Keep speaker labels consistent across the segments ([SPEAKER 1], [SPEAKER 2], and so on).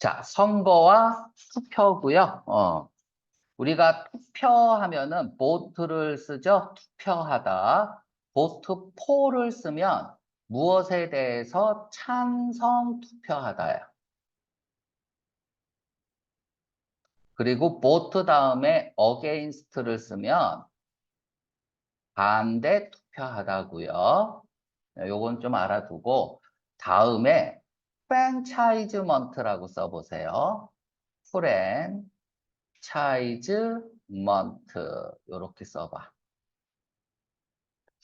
[SPEAKER 1] 자, 선거와 투표고요. 우리가 투표하면은 vote를 쓰죠. 투표하다. vote for를 쓰면 무엇에 대해서 찬성 투표하다예요. 그리고 vote 다음에 against를 쓰면 반대 투표하다고요. 요건 좀 알아두고 다음에 franchisement라고 써보세요. 프랜차이즈먼트 이렇게 써봐.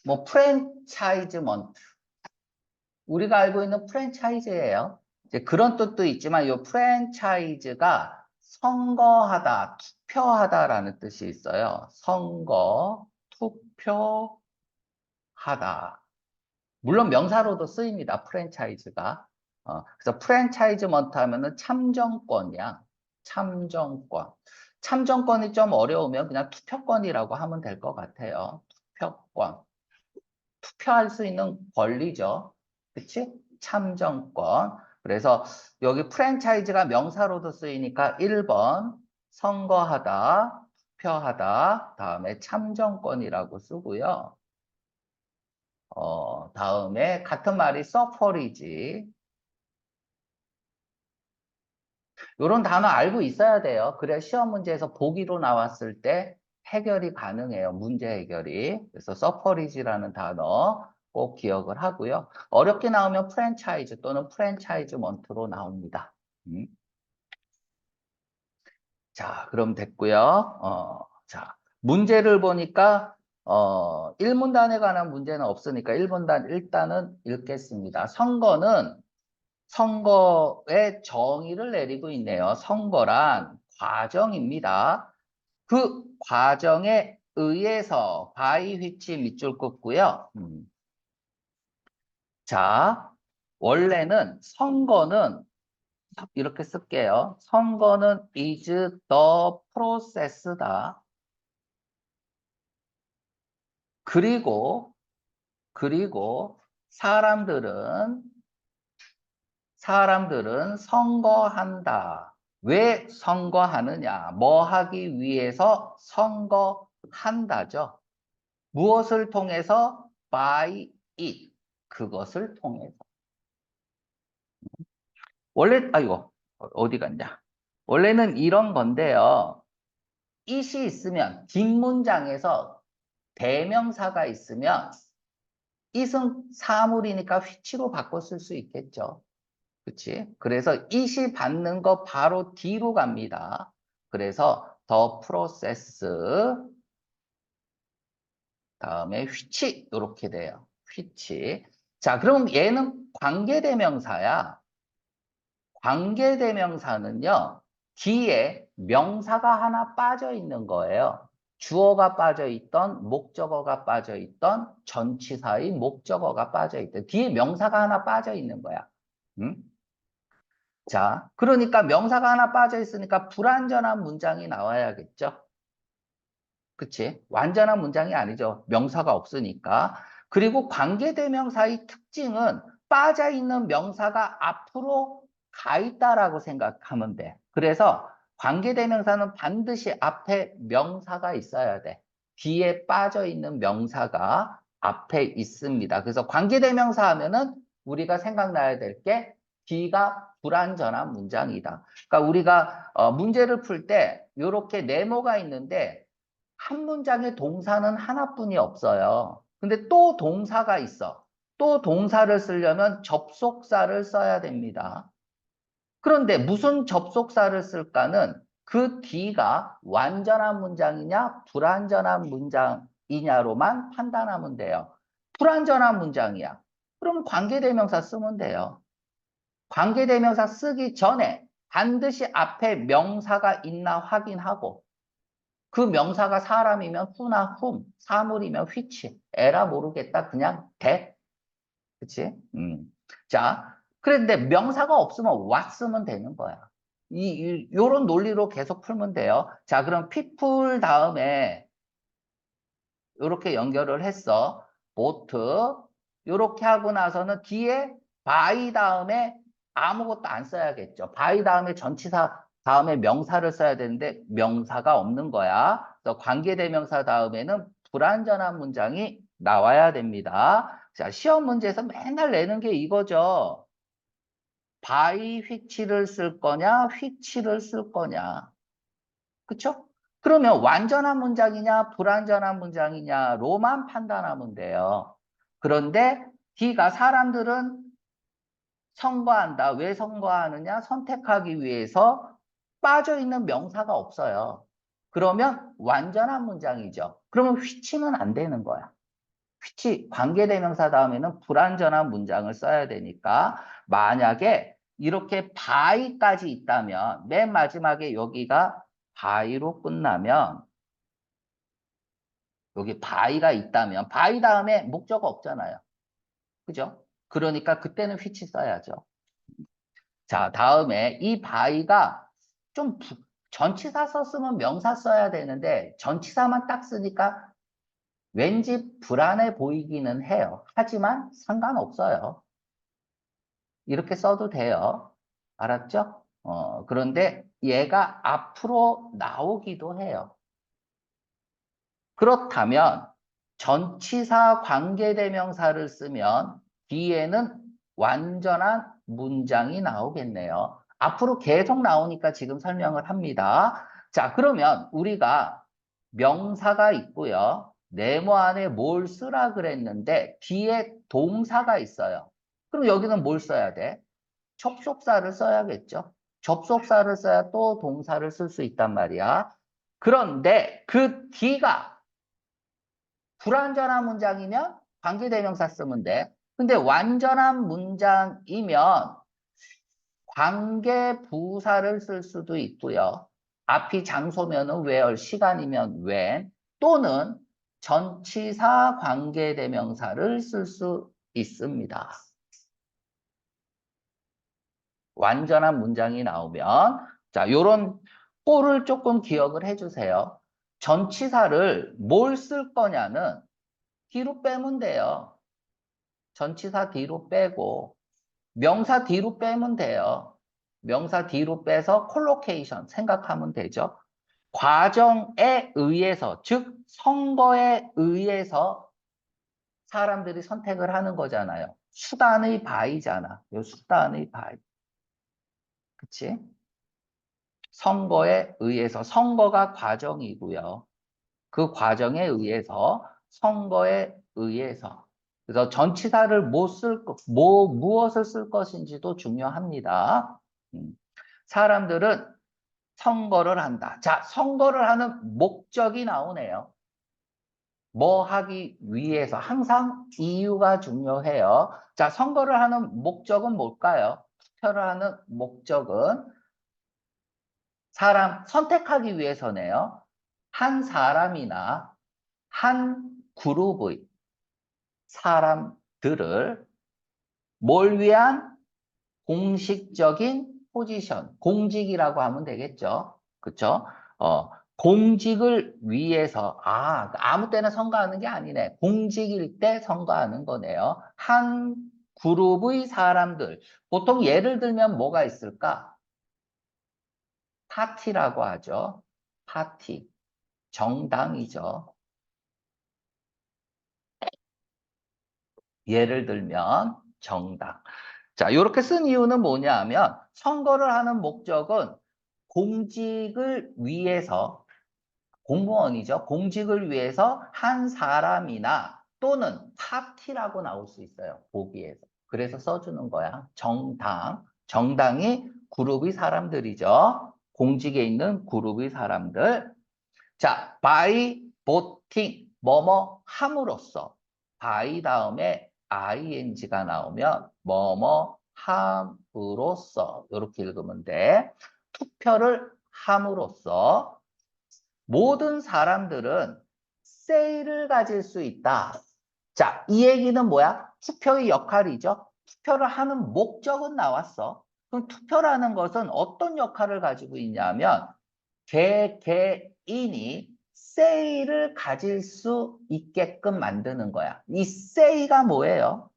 [SPEAKER 1] 뭐 프랜차이즈먼트 우리가 알고 있는 프랜차이즈예요. 이제 그런 뜻도 있지만 이 프랜차이즈가 선거하다, 투표하다라는 뜻이 있어요. 선거, 투표하다. 물론 명사로도 쓰입니다. 프랜차이즈가. 그래서 프랜차이즈먼트 하면은 참정권이야. 참정권. 참정권이 좀 어려우면 그냥 투표권이라고 하면 될 것 같아요. 투표권. 투표할 수 있는 권리죠. 그치? 참정권. 그래서 여기 프랜차이즈가 명사로도 쓰이니까 1번 선거하다, 투표하다, 다음에 참정권이라고 쓰고요. 다음에 같은 말이 서퍼리지. 이런 단어 알고 있어야 돼요. 그래야 시험 문제에서 보기로 나왔을 때 해결이 가능해요. 문제 해결이. 그래서 서퍼리지라는 단어 꼭 기억을 하고요. 어렵게 나오면 프랜차이즈 또는 프랜차이즈먼트로 나옵니다. 자, 그럼 됐고요. 자, 문제를 보니까 1문단에 관한 문제는 없으니까 1문단 일단은 읽겠습니다. 선거의 정의를 내리고 있네요. 선거란 과정입니다. 그 과정에 의해서 by which 밑줄 긋고요. 자, 원래는 선거는 이렇게 쓸게요. 선거는 is the process다. 그리고 사람들은 선거한다. 왜 선거하느냐? 뭐 하기 위해서 선거한다죠. 무엇을 통해서? by it. 그것을 통해서. 원래, 아이고, 어디 갔냐? 원래는 이런 건데요. it이 있으면, 뒷문장에서 대명사가 있으면, it은 사물이니까 which로 바꿔 쓸 수 있겠죠. 그치? 그래서 it이 받는 거 바로 뒤로 갑니다. 그래서 the process 다음에 which 이렇게 돼요. which. 자, 그럼 얘는 관계대명사야. 관계대명사는요. 뒤에 명사가 하나 빠져 있는 거예요. 주어가 빠져 있던, 목적어가 빠져 있던, 전치사의 목적어가 빠져 있던. 뒤에 명사가 하나 빠져 있는 거야. 응? 자, 그러니까 명사가 하나 빠져 있으니까 불완전한 문장이 나와야겠죠? 그치? 완전한 문장이 아니죠. 명사가 없으니까. 그리고 관계대명사의 특징은 빠져 있는 명사가 앞으로 가 있다라고 생각하면 돼. 그래서 관계대명사는 반드시 앞에 명사가 있어야 돼. 뒤에 빠져 있는 명사가 앞에 있습니다. 그래서 관계대명사 하면은 우리가 생각나야 될 게 뒤가 불완전한 문장이다. 그러니까 우리가 문제를 풀 때 이렇게 네모가 있는데 한 문장에 동사는 하나뿐이 없어요. 근데 또 동사가 있어. 또 동사를 쓰려면 접속사를 써야 됩니다. 그런데 무슨 접속사를 쓸까는 그 뒤가 완전한 문장이냐 불완전한 문장이냐로만 판단하면 돼요. 불완전한 문장이야. 그럼 관계대명사 쓰면 돼요. 관계대명사 쓰기 전에 반드시 앞에 명사가 있나 확인하고 그 명사가 사람이면 who나 whom, 사물이면 which, 에라 모르겠다 그냥 that, 그치? 자, 그런데 명사가 없으면 what 쓰면 되는 거야. 요런 논리로 계속 풀면 돼요. 자, 그럼 people 다음에 이렇게 연결을 했어. boat, 요렇게 하고 나서는 뒤에 by 다음에 아무것도 안 써야겠죠. by 다음에 전치사 다음에 명사를 써야 되는데 명사가 없는 거야. 그래서 관계대명사 다음에는 불완전한 문장이 나와야 됩니다. 자, 시험 문제에서 맨날 내는 게 이거죠. by which를 쓸 거냐, which를 쓸 거냐. 그쵸? 그러면 완전한 문장이냐, 불완전한 문장이냐로만 판단하면 돼요. 그런데 D가 사람들은 선거한다. 왜 선거하느냐? 선택하기 위해서 빠져있는 명사가 없어요. 그러면 완전한 문장이죠. 그러면 which는 안 되는 거야. which, 관계대명사 다음에는 불완전한 문장을 써야 되니까 만약에 이렇게 by까지 있다면 맨 마지막에 여기가 by로 끝나면 여기 by가 있다면 by 다음에 목적어 없잖아요. 그죠? 그러니까 그때는 which 써야죠. 자, 다음에 이 by가 좀 전치사 썼으면 명사 써야 되는데 전치사만 딱 쓰니까 왠지 불안해 보이기는 해요. 하지만 상관없어요. 이렇게 써도 돼요. 알았죠? 그런데 얘가 앞으로 나오기도 해요. 그렇다면 전치사 관계대명사를 쓰면 뒤에는 완전한 문장이 나오겠네요. 앞으로 계속 나오니까 지금 설명을 합니다. 자, 그러면 우리가 명사가 있고요. 네모 안에 뭘 쓰라 그랬는데 뒤에 동사가 있어요. 그럼 여기는 뭘 써야 돼? 접속사를 써야겠죠. 접속사를 써야 또 동사를 쓸 수 있단 말이야. 그런데 그 뒤가 불완전한 문장이면 관계대명사 쓰면 돼. 근데 완전한 문장이면 관계부사를 쓸 수도 있고요. 앞이 장소면은 where, 시간이면 when, 또는 전치사 관계대명사를 쓸 수 있습니다. 완전한 문장이 나오면 자, 요런 꼴을 조금 기억을 해주세요. 전치사를 뭘 쓸 거냐는 뒤로 빼면 돼요. 전치사 뒤로 빼고 명사 뒤로 빼면 돼요. 명사 뒤로 빼서 콜로케이션 생각하면 되죠. 과정에 의해서, 즉 선거에 의해서 사람들이 선택을 하는 거잖아요. 수단의 바이잖아. 요 수단의 바이. 그치? 선거에 의해서, 선거가 과정이고요. 그 과정에 의해서, 선거에 의해서. 그래서 전치사를 무엇을 쓸 것인지도 중요합니다. 사람들은 선거를 한다. 자, 선거를 하는 목적이 나오네요. 뭐 하기 위해서 항상 이유가 중요해요. 자, 선거를 하는 목적은 뭘까요? 투표를 하는 목적은 사람 선택하기 위해서네요. 한 사람이나 한 그룹의 사람들을 뭘 위한 공식적인 포지션, 공직이라고 하면 되겠죠. 그쵸? 공직을 위해서, 아무 때나 선거하는 게 아니네. 공직일 때 선거하는 거네요. 한 그룹의 사람들. 보통 예를 들면 뭐가 있을까? 파티라고 하죠. 파티. 정당이죠. 예를 들면 정당. 자, 이렇게 쓴 이유는 뭐냐 하면 선거를 하는 목적은 공직을 위해서 공무원이죠. 공직을 위해서 한 사람이나 또는 파티라고 나올 수 있어요. 보기에서. 그래서 써주는 거야. 정당. 정당이 그룹의 사람들이죠. 공직에 있는 그룹의 사람들. 자, by voting, 뭐뭐 함으로써. by 다음에 ing가 나오면 뭐뭐 함으로써. 이렇게 읽으면 돼. 투표를 함으로써 모든 사람들은 say를 가질 수 있다. 자, 이 얘기는 뭐야? 투표의 역할이죠. 투표를 하는 목적은 나왔어. 그럼 투표라는 것은 어떤 역할을 가지고 있냐면 개개인이 say를 가질 수 있게끔 만드는 거야. 이 say가 뭐예요?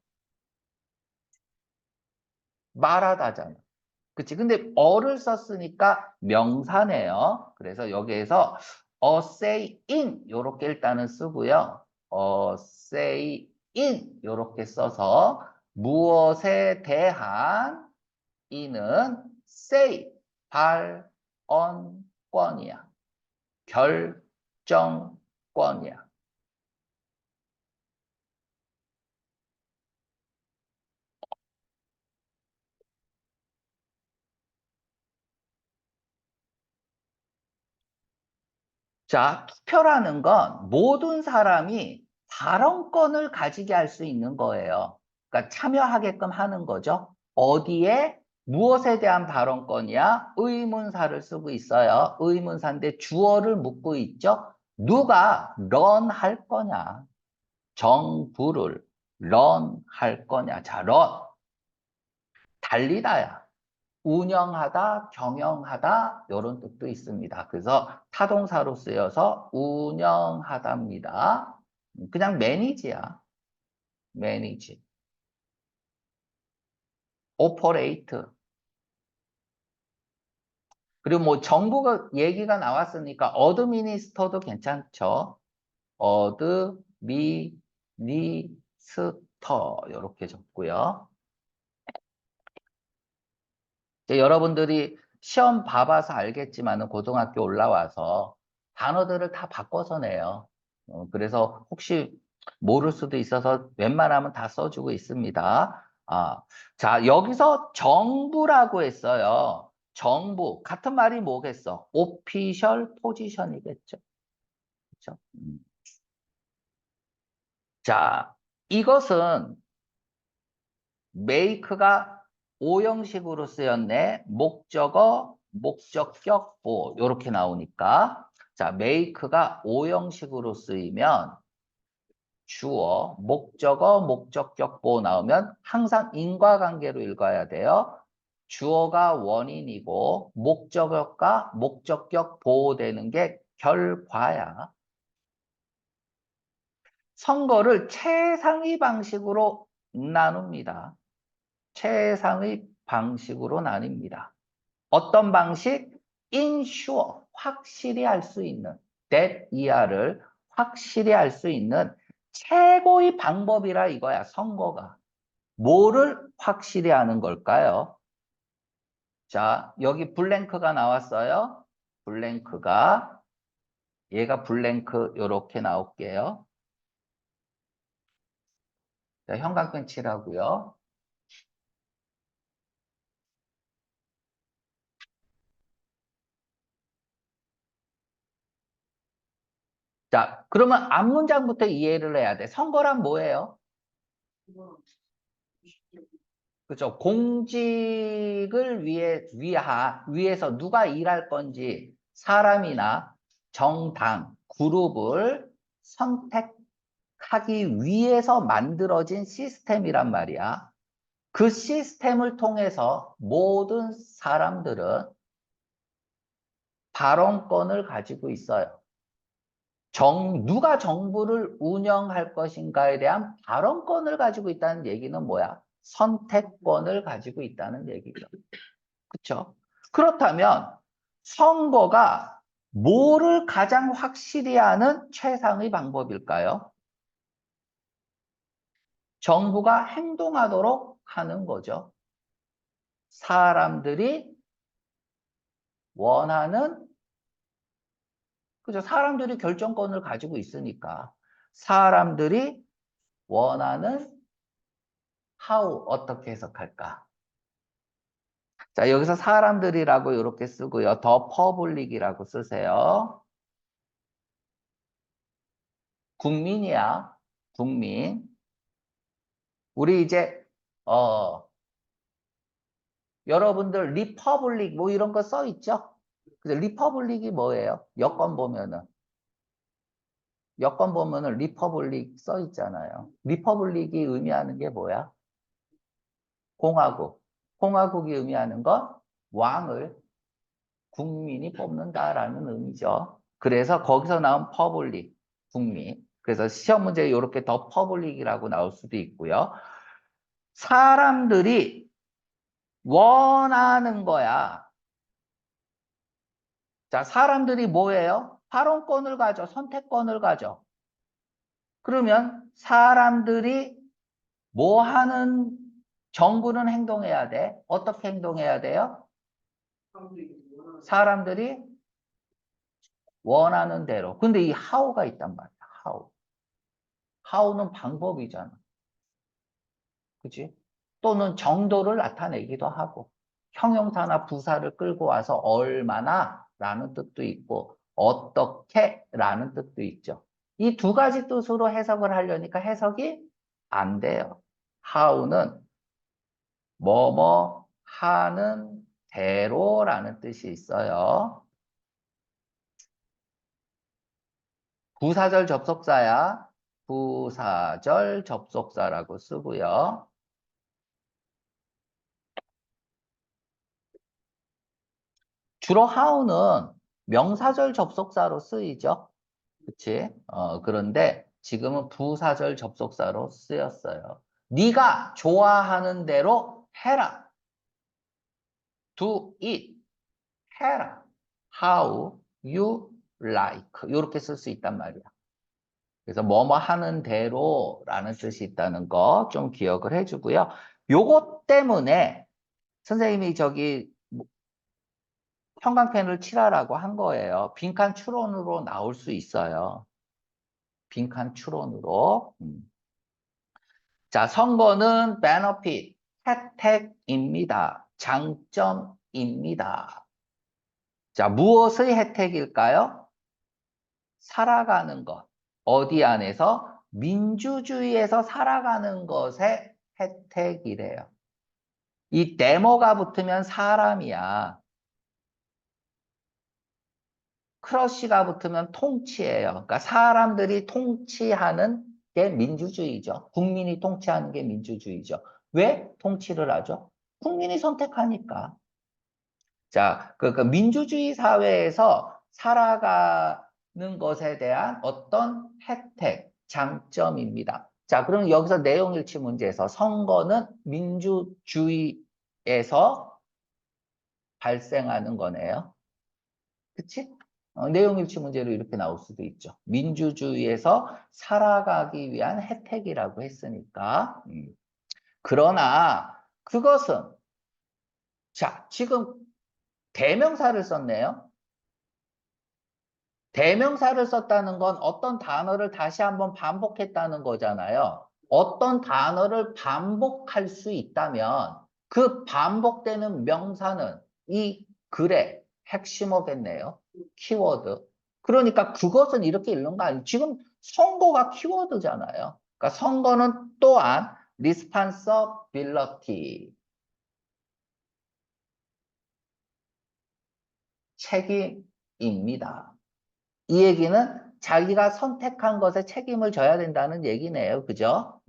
[SPEAKER 1] 말하다잖아. 그치? 근데 어를 썼으니까 명사네요. 그래서 여기에서 say in 요렇게 일단은 쓰고요. say in 요렇게 써서 무엇에 대한 in은 say 발언권이야. 결정권이야. 자, 투표라는 건 모든 사람이 발언권을 가지게 할 수 있는 거예요. 그러니까 참여하게끔 하는 거죠. 어디에 무엇에 대한 발언권이야? 의문사를 쓰고 있어요. 의문사인데 주어를 묻고 있죠. 누가 런할 거냐? 정부를 런할 거냐? 자, 런 달리다야. 운영하다, 경영하다 이런 뜻도 있습니다. 그래서 타동사로 쓰여서 운영하다입니다. 그냥 매니지야. 매니지. 오퍼레이트. 그리고 뭐 정부가 얘기가 나왔으니까 어드미니스터도 괜찮죠. 어드미니스터 이렇게 적고요. 이제 여러분들이 시험 봐봐서 알겠지만은 고등학교 올라와서 단어들을 다 바꿔서 내요. 그래서 혹시 모를 수도 있어서 웬만하면 다 써주고 있습니다. 자, 여기서 정부라고 했어요. 정부. 같은 말이 뭐겠어? 오피셜 포지션이겠죠. 그렇죠? 자, 이것은 make가 오형식으로 쓰였네. 목적어, 목적격, 보 이렇게 나오니까 자, make가 오형식으로 쓰이면 주어, 목적어, 목적격, 보 나오면 항상 인과관계로 읽어야 돼요. 주어가 원인이고 목적어가 목적격 보호되는 게 결과야. 선거를 최상위 방식으로 나눕니다. 최상의 방식으로 나뉩니다. 어떤 방식? ensure, 확실히 할 수 있는, that 이하를 확실히 할 수 있는 최고의 방법이라 이거야, 선거가. 뭐를 확실히 하는 걸까요? 자, 여기 블랭크가 나왔어요. 블랭크가, 얘가 블랭크 요렇게 나올게요. 자, 형광펜 칠하고요. 자, 그러면 앞문장부터 이해를 해야 돼. 선거란 뭐예요? 그죠? 공직을 위해서 누가 일할 건지 사람이나 정당, 그룹을 선택하기 위해서 만들어진 시스템이란 말이야. 그 시스템을 통해서 모든 사람들은 발언권을 가지고 있어요. 누가 정부를 운영할 것인가에 대한 발언권을 가지고 있다는 얘기는 뭐야? 선택권을 가지고 있다는 얘기죠. 그렇죠? 그렇다면 선거가 뭐를 가장 확실히 하는 최상의 방법일까요? 정부가 행동하도록 하는 거죠. 사람들이 원하는, 그죠? 사람들이 결정권을 가지고 있으니까 사람들이 원하는 how 어떻게 해석할까? 자, 여기서 사람들이라고 이렇게 쓰고요. 더 퍼블릭이라고 쓰세요. 국민이야. 국민. 우리 이제 여러분들 리퍼블릭 뭐 이런 거 써 있죠? 근데 리퍼블릭이 뭐예요? 여권 보면은 리퍼블릭 써 있잖아요. 리퍼블릭이 의미하는 게 뭐야? 공화국. 공화국이 의미하는 건 왕을 국민이 뽑는다라는 의미죠. 그래서 거기서 나온 퍼블릭, 국민. 그래서 시험 문제에 이렇게 더 퍼블릭이라고 나올 수도 있고요. 사람들이 원하는 거야. 자, 사람들이 뭐예요? 발언권을 가져, 선택권을 가져. 그러면 사람들이 뭐 하는 정부는 행동해야 돼? 어떻게 행동해야 돼요? 사람들이 원하는 대로. 근데 이 how가 있단 말이야. how. how는 방법이잖아. 그치? 또는 정도를 나타내기도 하고. 형용사나 부사를 끌고 와서 얼마나 라는 뜻도 있고 어떻게 라는 뜻도 있죠. 이 두 가지 뜻으로 해석을 하려니까 해석이 안 돼요. how는 뭐뭐 하는 대로라는 뜻이 있어요. 부사절 접속사야. 부사절 접속사라고 쓰고요. 주로 how는 명사절 접속사로 쓰이죠. 그치? 그런데 지금은 부사절 접속사로 쓰였어요. 네가 좋아하는 대로 해라. Do it. 해라. How you like. 이렇게 쓸 수 있단 말이야. 그래서 뭐뭐 하는 대로라는 뜻이 있다는 거 좀 기억을 해주고요. 요것 때문에 선생님이 저기 형광펜을 칠하라고 한 거예요. 빈칸 추론으로 나올 수 있어요. 빈칸 추론으로. 자, 선거는 benefit, 혜택입니다. 장점입니다. 자, 무엇의 혜택일까요? 살아가는 것. 어디 안에서? 민주주의에서 살아가는 것의 혜택이래요. 이 데모가 붙으면 사람이야. 크러쉬가 붙으면 통치예요. 그러니까 사람들이 통치하는 게 민주주의죠. 국민이 통치하는 게 민주주의죠. 왜 통치를 하죠? 국민이 선택하니까. 자, 그 민주주의 사회에서 살아가는 것에 대한 어떤 혜택, 장점입니다. 자, 그럼 여기서 내용일치 문제에서 선거는 민주주의에서 발생하는 거네요. 그치? 내용일치 문제로 이렇게 나올 수도 있죠. 민주주의에서 살아가기 위한 혜택이라고 했으니까. 그러나 그것은 자, 지금 대명사를 썼네요. 대명사를 썼다는 건 어떤 단어를 다시 한번 반복했다는 거잖아요. 어떤 단어를 반복할 수 있다면 그 반복되는 명사는 이 글의 핵심어겠네요. 키워드. 그러니까 그것은 이렇게 읽는 거 아니에요. 지금 선거가 키워드잖아요. 그러니까 선거는 또한 responsibility, 책임입니다. 이 얘기는 자기가 선택한 것에 책임을 져야 된다는 얘기네요. 그죠?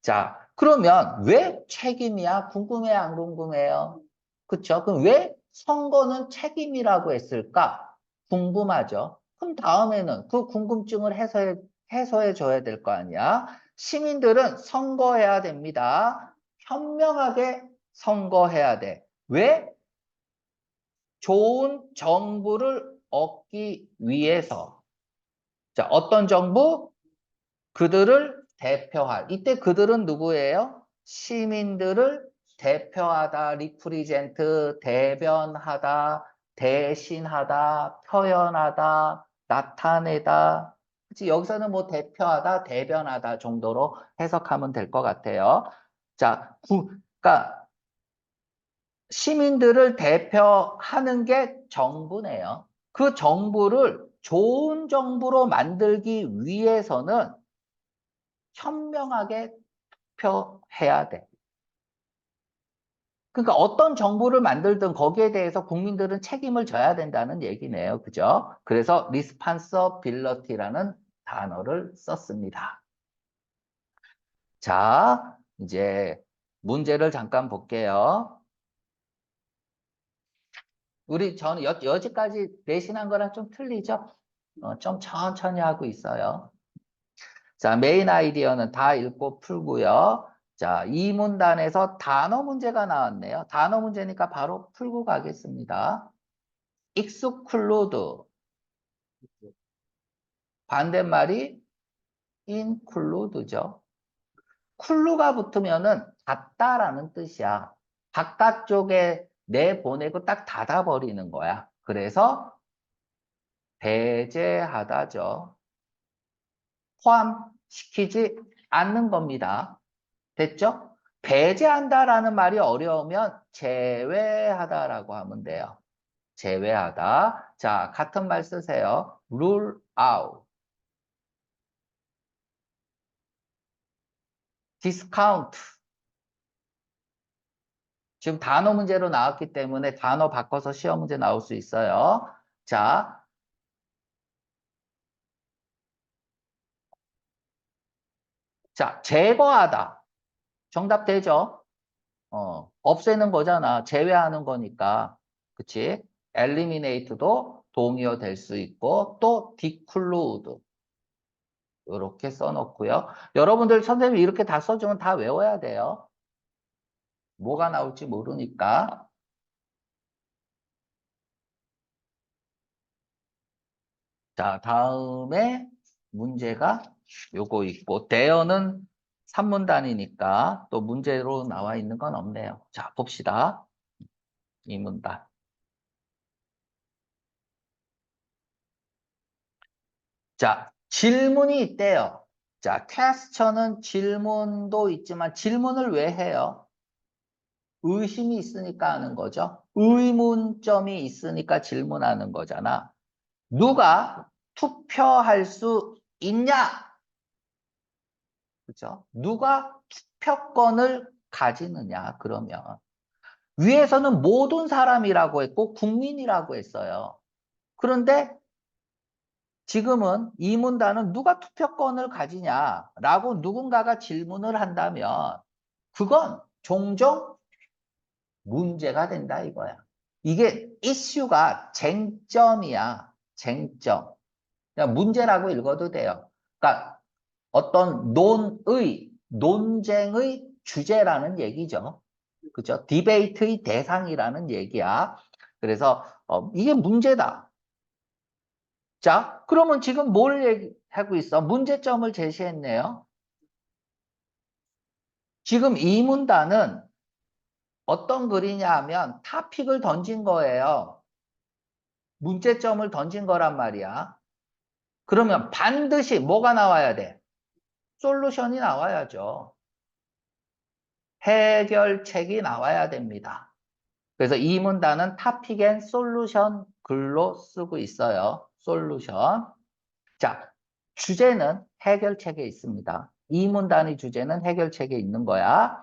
[SPEAKER 1] 자, 그러면 왜 책임이야? 궁금해요? 안 궁금해요? 그쵸? 그럼 왜 선거는 책임이라고 했을까? 궁금하죠? 그럼 다음에는 그 궁금증을 해소해 줘야 될 거 아니야? 시민들은 선거해야 됩니다. 현명하게 선거해야 돼. 왜? 좋은 정부를 얻기 위해서. 자, 어떤 정부? 그들을 대표할. 이때 그들은 누구예요? 시민들을 대표하다, 리프리젠트, 대변하다, 대신하다, 표현하다, 나타내다. 그치? 여기서는 뭐 대표하다, 대변하다 정도로 해석하면 될 것 같아요. 자, 그러니까 시민들을 대표하는 게 정부네요. 그 정부를 좋은 정부로 만들기 위해서는 현명하게 투표해야 돼. 그러니까 어떤 정부를 만들든 거기에 대해서 국민들은 책임을 져야 된다는 얘기네요. 그죠? 그래서 responsibility라는 단어를 썼습니다. 자, 이제 문제를 잠깐 볼게요. 저는 여지까지 내신한 거랑 좀 틀리죠? 좀 천천히 하고 있어요. 자, 메인 아이디어는 다 읽고 풀고요. 자, 이 문단에서 단어 문제가 나왔네요. 단어 문제니까 바로 풀고 가겠습니다. exclude. 반대말이 include죠. 쿨루가 붙으면은 닫다라는 뜻이야. 바깥쪽에 내보내고 딱 닫아버리는 거야. 그래서 배제하다죠. 포함시키지 않는 겁니다. 됐죠? 배제한다라는 말이 어려우면 제외하다라고 하면 돼요. 제외하다. 자, 같은 말 쓰세요. rule out, discount. 지금 단어 문제로 나왔기 때문에 단어 바꿔서 시험 문제 나올 수 있어요. 자, 제거하다. 정답 되죠? 없애는 거잖아. 제외하는 거니까. 그치? eliminate도 동의어 될 수 있고, 또 declude. 이렇게 써놓고요. 여러분들 선생님이 이렇게 다 써주면 다 외워야 돼요. 뭐가 나올지 모르니까. 자, 다음에 문제가 요거 있고, 대어는 3문단이니까 또 문제로 나와 있는 건 없네요. 자, 봅시다. 이 문단. 자, 질문이 있대요. 자, 퀘스천은 질문도 있지만 질문을 왜 해요? 의심이 있으니까 하는 거죠. 의문점이 있으니까 질문하는 거잖아. 누가 투표할 수 있냐? 그죠? 누가 투표권을 가지느냐? 그러면 위에서는 모든 사람이라고 했고 국민이라고 했어요. 그런데 지금은 이 문단은 누가 투표권을 가지냐라고 누군가가 질문을 한다면 그건 종종 문제가 된다 이거야. 이게 이슈가 쟁점이야. 쟁점. 그냥 문제라고 읽어도 돼요. 그러니까 어떤 논쟁의 주제라는 얘기죠. 그죠? 디베이트의 대상이라는 얘기야. 그래서 이게 문제다. 자, 그러면 지금 뭘 얘기하고 있어? 문제점을 제시했네요. 지금 이 문단은 어떤 글이냐 하면 타픽을 던진 거예요. 문제점을 던진 거란 말이야. 그러면 반드시 뭐가 나와야 돼? 솔루션이 나와야죠. 해결책이 나와야 됩니다. 그래서 이 문단은 타픽 앤 솔루션 글로 쓰고 있어요. 솔루션. 자, 주제는 해결책에 있습니다. 이 문단의 주제는 해결책에 있는 거야.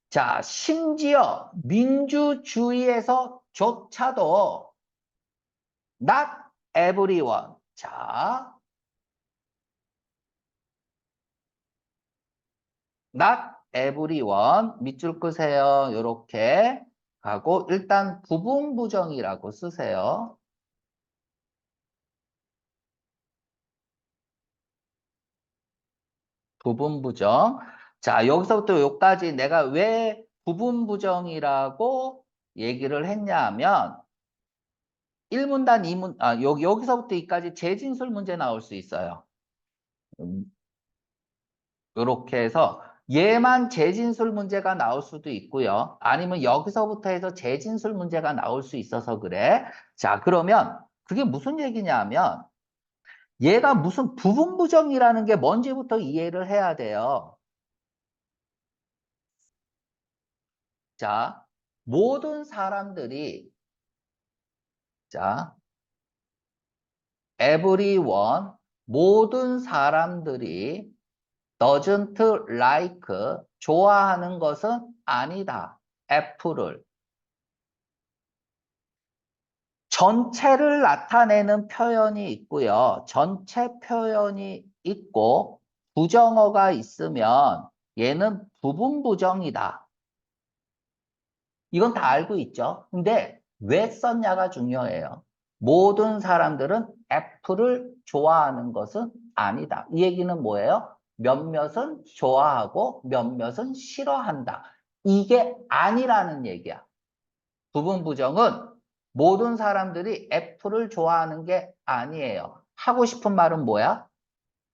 [SPEAKER 1] 자, 심지어 민주주의에서조차도 not everyone. 자, not everyone. 밑줄 끄세요. 요렇게 하고 일단 부분 부정이라고 쓰세요. 부분 부정. 자, 여기서부터 여기까지 내가 왜 부분 부정이라고 얘기를 했냐 하면 1문단, 2문, 여기서부터 여기까지 재진술 문제 나올 수 있어요. 이렇게 해서 얘만 재진술 문제가 나올 수도 있고요. 아니면 여기서부터 해서 재진술 문제가 나올 수 있어서 그래. 자, 그러면 그게 무슨 얘기냐 하면 얘가 무슨 부분 부정이라는 게 뭔지부터 이해를 해야 돼요. 자, 모든 사람들이 자, everyone 모든 사람들이 doesn't like 좋아하는 것은 아니다. 애플을 전체를 나타내는 표현이 있고요. 전체 표현이 있고 부정어가 있으면 얘는 부분 부정이다. 이건 다 알고 있죠. 근데 왜 썼냐가 중요해요. 모든 사람들은 애플을 좋아하는 것은 아니다. 이 얘기는 뭐예요? 몇몇은 좋아하고 몇몇은 싫어한다. 이게 아니라는 얘기야. 부분 부정은 모든 사람들이 애플을 좋아하는 게 아니에요. 하고 싶은 말은 뭐야?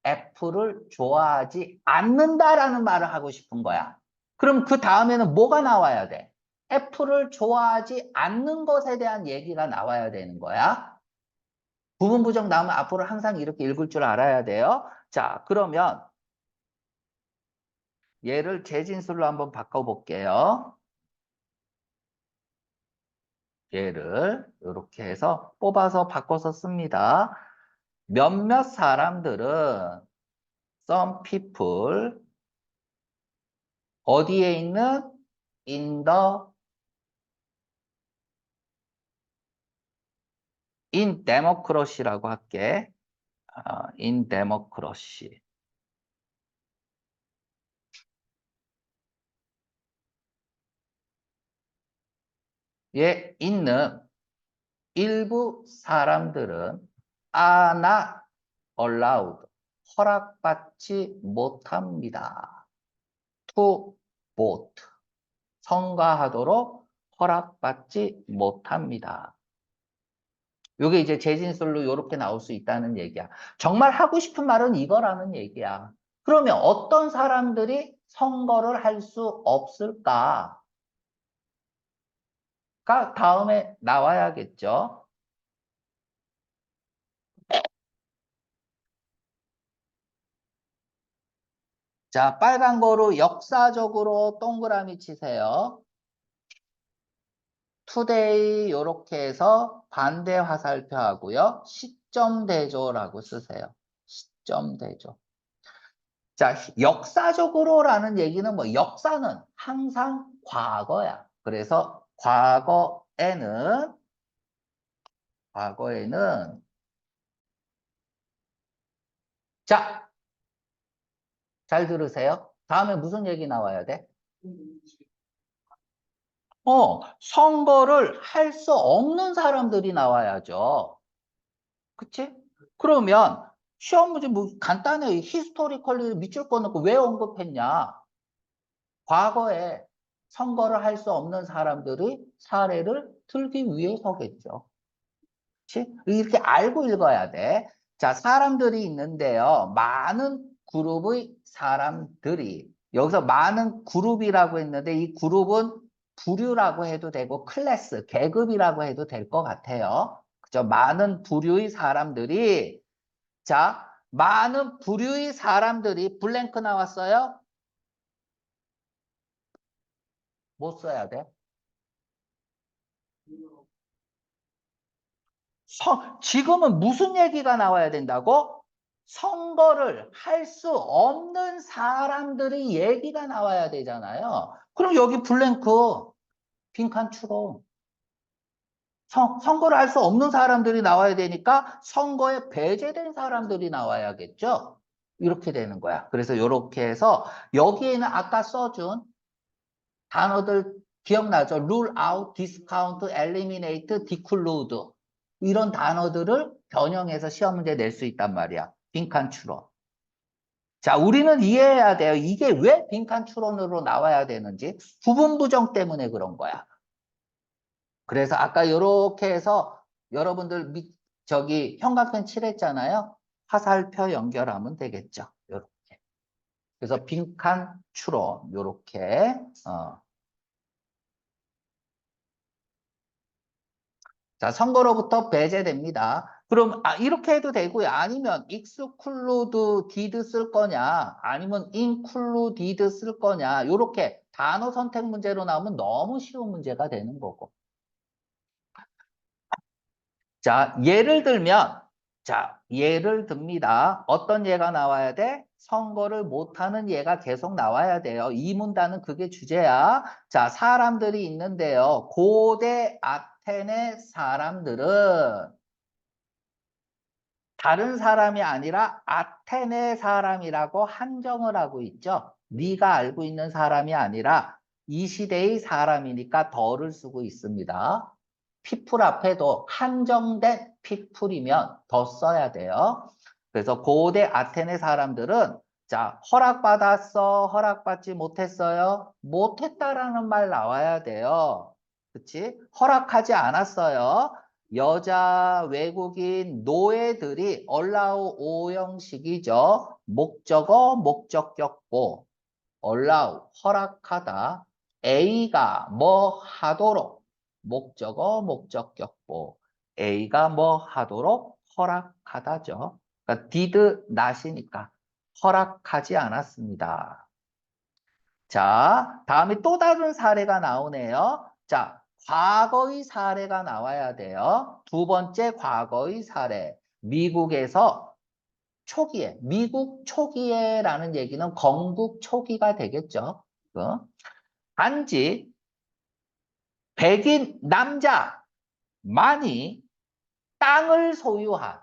[SPEAKER 1] 애플을 좋아하지 않는다라는 말을 하고 싶은 거야. 그럼 그 다음에는 뭐가 나와야 돼? 애플을 좋아하지 않는 것에 대한 얘기가 나와야 되는 거야. 부분 부정 나오면 앞으로 항상 이렇게 읽을 줄 알아야 돼요. 자, 그러면 얘를 재진술로 한번 바꿔볼게요. 얘를 이렇게 해서 뽑아서 바꿔서 씁니다. 몇몇 사람들은 some people 어디에 있는 in the in democracy라고 할게. in democracy. 에 있는 일부 사람들은 are not allowed. 허락받지 못합니다. to vote. 선거하도록 허락받지 못합니다. 이게 이제 재진술로 이렇게 나올 수 있다는 얘기야. 정말 하고 싶은 말은 이거라는 얘기야. 그러면 어떤 사람들이 선거를 할 수 없을까? 가 다음에 나와야겠죠. 자, 빨간 거로 역사적으로 동그라미 치세요. 투데이 이렇게 해서 반대 화살표 하고요. 시점 대조라고 쓰세요. 시점 대조. 자, 역사적으로라는 얘기는 뭐 역사는 항상 과거야. 그래서 과거에는 자, 잘 들으세요. 다음에 무슨 얘기 나와야 돼? 선거를 할 수 없는 사람들이 나와야죠. 그치? 그러면 시험 문제 뭐 간단해. 히스토리컬리 밑줄 꺼놓고 왜 언급했냐? 과거에 선거를 할 수 없는 사람들이 사례를 들기 위해서겠죠. 그치? 이렇게 알고 읽어야 돼. 자, 사람들이 있는데요. 많은 그룹의 사람들이. 여기서 많은 그룹이라고 했는데 이 그룹은 부류라고 해도 되고 클래스, 계급이라고 해도 될 것 같아요. 그죠? 많은 부류의 사람들이 자, 많은 부류의 사람들이 블랭크 나왔어요? 못 써야 돼. 지금은 무슨 얘기가 나와야 된다고? 선거를 할 수 없는 사람들의 얘기가 나와야 되잖아요. 그럼 여기 블랭크, 빈칸 추로. 선거를 할 수 없는 사람들이 나와야 되니까 선거에 배제된 사람들이 나와야겠죠? 이렇게 되는 거야. 그래서 이렇게 해서 여기에는 아까 써준 단어들 기억나죠? rule out, discount, eliminate, declude. 이런 단어들을 변형해서 시험 문제 낼 수 있단 말이야. 빈칸 추론. 자, 우리는 이해해야 돼요. 이게 왜 빈칸 추론으로 나와야 되는지. 부분 부정 때문에 그런 거야. 그래서 아까 이렇게 해서 여러분들 저기 형광펜 칠했잖아요. 화살표 연결하면 되겠죠. 요렇게. 그래서 빈칸 추론 요렇게 자, 선거로부터 배제됩니다. 그럼 이렇게 해도 되고요. 아니면 exclude did 쓸 거냐, 아니면 include 쓸 거냐, 이렇게 단어 선택 문제로 나오면 너무 쉬운 문제가 되는 거고. 자, 예를 듭니다. 어떤 예가 나와야 돼? 선거를 못하는 예가 계속 나와야 돼요. 이 문단은 그게 주제야. 자, 사람들이 있는데요. 고대 아테네 사람들은 다른 사람이 아니라 아테네 사람이라고 한정을 하고 있죠. 네가 알고 있는 사람이 아니라 이 시대의 사람이니까 덜을 쓰고 있습니다. people 앞에도 한정된 people이면 더 써야 돼요. 그래서 고대 아테네 사람들은 자, 허락받았어? 허락받지 못했어요? 못했다라는 말 나와야 돼요. 그치? 허락하지 않았어요. 여자 외국인 노예들이 allow 오형식이죠. 목적어, 목적격보. allow, 허락하다. A가 뭐 하도록. 목적어, 목적격보. A가 뭐 하도록 허락하다죠. 그러니까 did not이니까 허락하지 않았습니다. 자, 다음에 또 다른 사례가 나오네요. 자, 과거의 사례가 나와야 돼요. 두 번째 과거의 사례. 미국에서 초기에, 미국 초기에라는 얘기는 건국 초기가 되겠죠. 단지 백인 남자만이 땅을 소유한,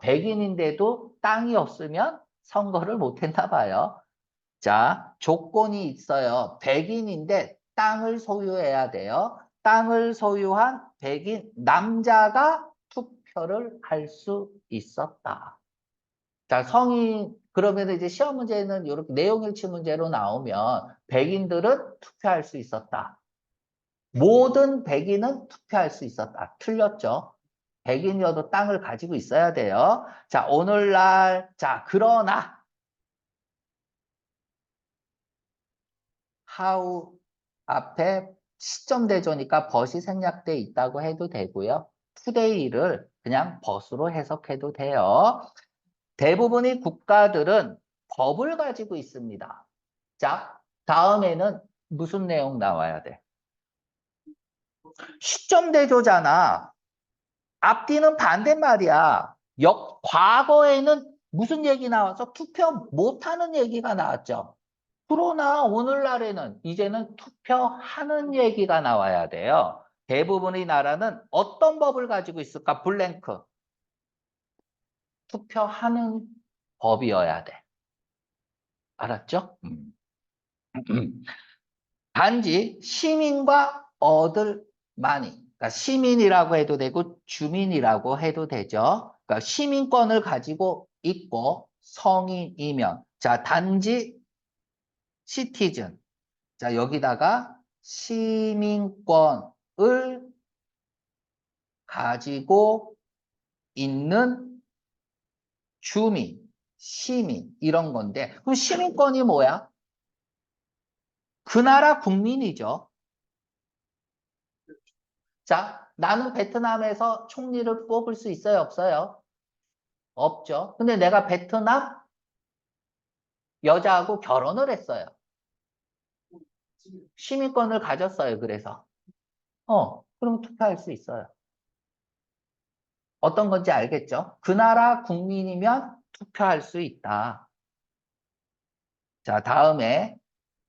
[SPEAKER 1] 백인인데도 땅이 없으면 선거를 못 했나 봐요. 자, 조건이 있어요. 백인인데 땅을 소유해야 돼요. 땅을 소유한 백인 남자가 투표를 할 수 있었다. 자, 그러면 이제 시험 문제는 이렇게 내용일치 문제로 나오면 백인들은 투표할 수 있었다. 모든 백인은 투표할 수 있었다. 틀렸죠? 백인이어도 땅을 가지고 있어야 돼요. 자, 오늘날, 자, 그러나, how 앞에 시점 대조니까 벗이 생략돼 있다고 해도 되고요. today를 그냥 벗으로 해석해도 돼요. 대부분의 국가들은 법을 가지고 있습니다. 자, 다음에는 무슨 내용 나와야 돼? 시점 대조잖아. 앞뒤는 반대말이야. 과거에는 무슨 얘기 나와서 투표 못하는 얘기가 나왔죠. 그러나 오늘날에는 이제는 투표하는 얘기가 나와야 돼요. 대부분의 나라는 어떤 법을 가지고 있을까? 블랭크. 투표하는 법이어야 돼. 알았죠? 단지 시민과 얻을만이, 그러니까 시민이라고 해도 되고 주민이라고 해도 되죠. 그러니까 시민권을 가지고 있고 성인이면, 자, 단지 시티즌. 자, 여기다가 시민권을 가지고 있는 주민, 시민 이런 건데, 그럼 시민권이 뭐야? 그 나라 국민이죠. 자, 나는 베트남에서 총리를 뽑을 수 있어요, 없어요? 없죠. 근데 내가 베트남 여자하고 결혼을 했어요. 시민권을 가졌어요, 그래서. 그럼 투표할 수 있어요. 어떤 건지 알겠죠? 그 나라 국민이면 투표할 수 있다. 자, 다음에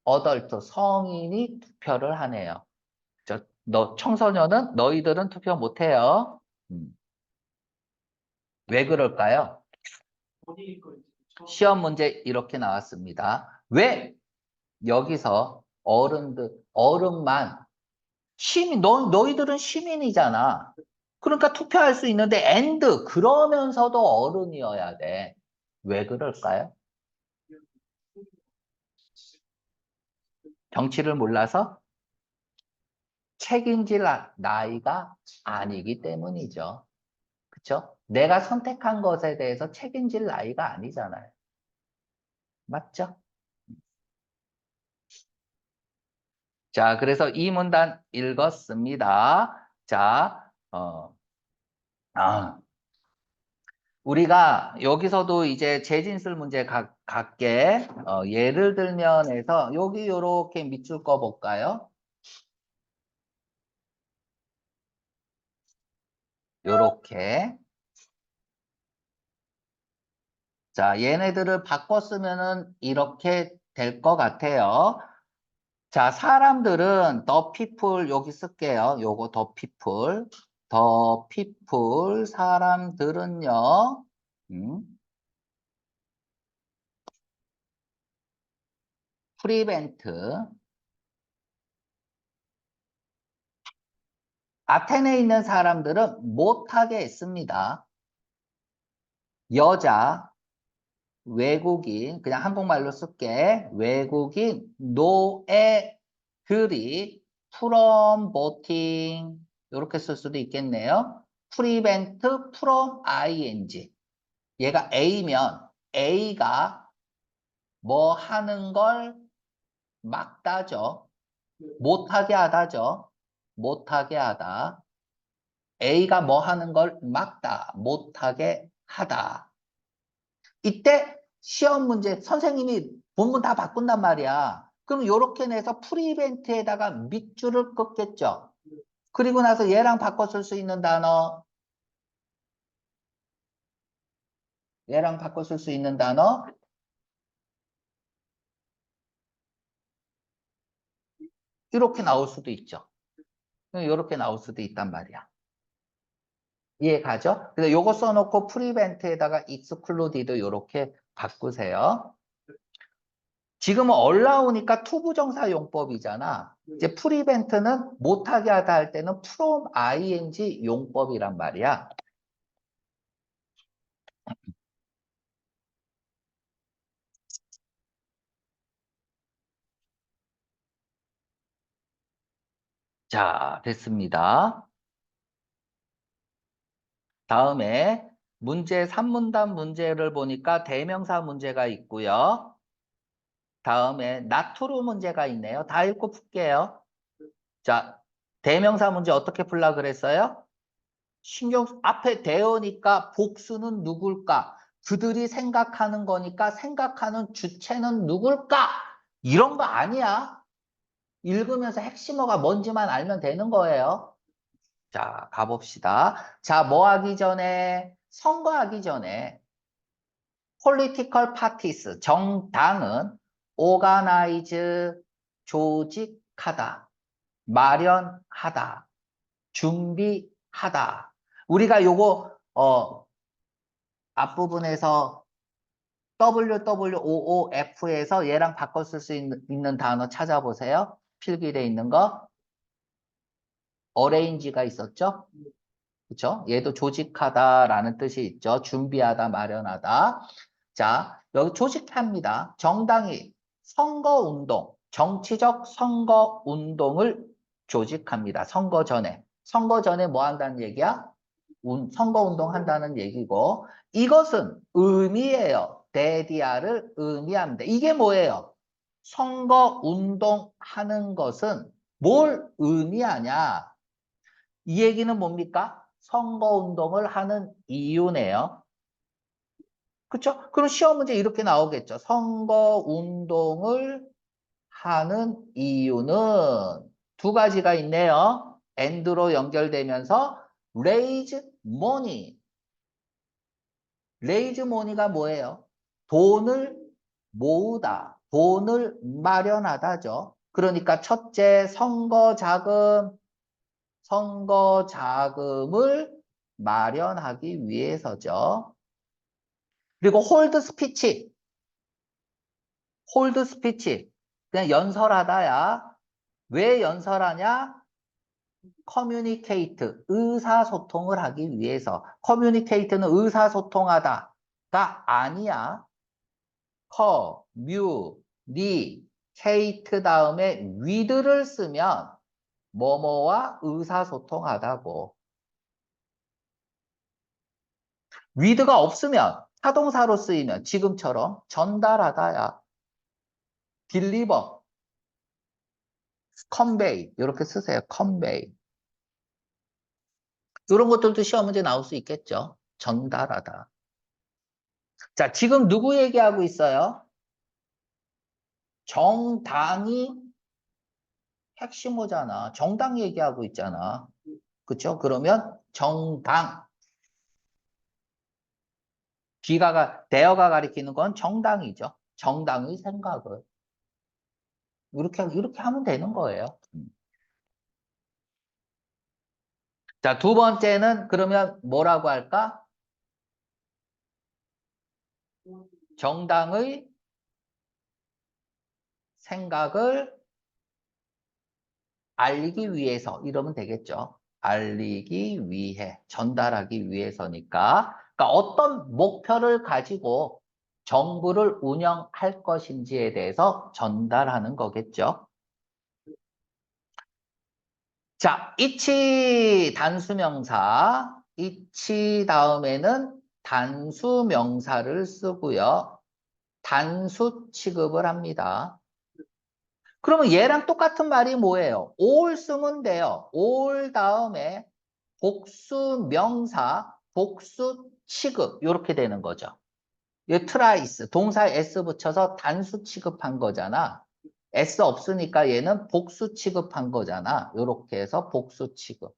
[SPEAKER 1] 어덜트, 성인이 투표를 하네요. 청소년은 너희들은 투표 못해요. 왜 그럴까요? 시험 문제 이렇게 나왔습니다. 왜 여기서 어른만, 너희들은 시민이잖아. 그러니까 투표할 수 있는데, 그러면서도 어른이어야 돼. 왜 그럴까요? 정치를 몰라서 책임질 나이가 아니기 때문이죠. 그쵸? 내가 선택한 것에 대해서 책임질 나이가 아니잖아요. 맞죠? 자, 그래서 이 문단 읽었습니다. 자, 아, 우리가 여기서도 이제 재진술 문제 갖게, 예를 들면 해서 여기 요렇게 밑줄 거 볼까요? 요렇게. 자, 얘네들을 바꿔 쓰면은 이렇게 될 것 같아요. 자, 사람들은 the people 여기 쓸게요. 요거 the people 사람들은요. 음, prevent 아테네에 있는 사람들은 못하게 했습니다. 여자, 외국인, 그냥 한국말로 쓸게. 외국인 노예들이 from voting 이렇게 쓸 수도 있겠네요. prevent from ing. 얘가 A면 A가 뭐 하는 걸 막다죠. 못하게 하다죠. 못하게 하다. A가 뭐 하는 걸 막다. 못하게 하다. 이때 시험 문제 선생님이 본문 다 바꾼단 말이야. 그럼 이렇게 내서 프리벤트에다가 밑줄을 긋겠죠. 그리고 나서 얘랑 바꿔 쓸 수 있는 단어, 얘랑 바꿔 쓸 수 있는 단어, 이렇게 나올 수도 있죠. 이렇게 나올 수도 있단 말이야. 이해 가죠? 그래서 요거 써놓고 프리벤트에다가 excluded 이렇게 바꾸세요. 지금은 얼라우니까 투부정사 용법이잖아. 이제 프리벤트는 못하게 하다 할 때는 from ing 용법이란 말이야. 자, 됐습니다. 다음에 문제 3문단 문제를 보니까 대명사 문제가 있고요. 다음에 나투루 문제가 있네요. 다 읽고 풀게요. 자, 대명사 문제 어떻게 풀라 그랬어요? 앞에 대어니까 복수는 누굴까? 그들이 생각하는 거니까 생각하는 주체는 누굴까? 이런 거 아니야. 읽으면서 핵심어가 뭔지만 알면 되는 거예요. 자, 가봅시다. 자, 뭐 하기 전에? 선거하기 전에 political parties, 정당은 organize, 조직하다, 마련하다, 준비하다. 우리가 요거 앞부분에서 WWOOF에서 얘랑 바꿔 쓸 수 있는 단어 찾아보세요. 필기돼 있는 거. arrange가 있었죠? 그쵸? 얘도 조직하다라는 뜻이 있죠. 준비하다, 마련하다. 자, 여기 조직합니다. 정당이 선거운동, 정치적 선거운동을 조직합니다. 선거 전에. 선거 전에 뭐 한다는 얘기야? 선거운동 한다는 얘기고, 이것은 의미예요. 대디아를 의미합니다. 이게 뭐예요? 선거운동 하는 것은 뭘 의미하냐? 이 얘기는 뭡니까? 선거운동을 하는 이유네요. 그렇죠? 그럼 시험 문제 이렇게 나오겠죠. 선거운동을 하는 이유는 두 가지가 있네요. and로 연결되면서 raise money. raise money가 뭐예요? 돈을 모으다, 돈을 마련하다죠. 그러니까 첫째 선거 자금을 마련하기 위해서죠. 그리고 홀드 스피치. 그냥 연설하다야. 왜 연설하냐? 커뮤니케이트, 의사소통을 하기 위해서. 커뮤니케이트는 의사소통하다가 아니야. 케이트 다음에 with를 쓰면 뭐뭐와 의사소통하다고. with가 없으면 타동사로 쓰이면 지금처럼 전달하다야. deliver, convey 이렇게 쓰세요. convey. 이런 것들도 시험 문제 나올 수 있겠죠. 전달하다. 자, 지금 누구 얘기하고 있어요? 정당이 핵심어잖아. 정당 얘기하고 있잖아. 그쵸? 그러면 정당. 대어가 가리키는 건 정당이죠. 정당의 생각을. 이렇게 하면 되는 거예요. 자, 두 번째는 그러면 뭐라고 할까? 정당의 생각을 알리기 위해서 이러면 되겠죠. 알리기 위해, 전달하기 위해서니까 그러니까 어떤 목표를 가지고 정부를 운영할 것인지에 대해서 전달하는 거겠죠. 자, 이치 단수명사. 이치 다음에는 단수명사를 쓰고요. 단수 취급을 합니다. 그러면 얘랑 똑같은 말이 뭐예요? all 쓰면 돼요. all 다음에 복수 명사, 복수 취급 이렇게 되는 거죠. 이 트라이스, 동사에 s 붙여서 단수 취급한 거잖아. s 없으니까 얘는 복수 취급한 거잖아. 이렇게 해서 복수 취급.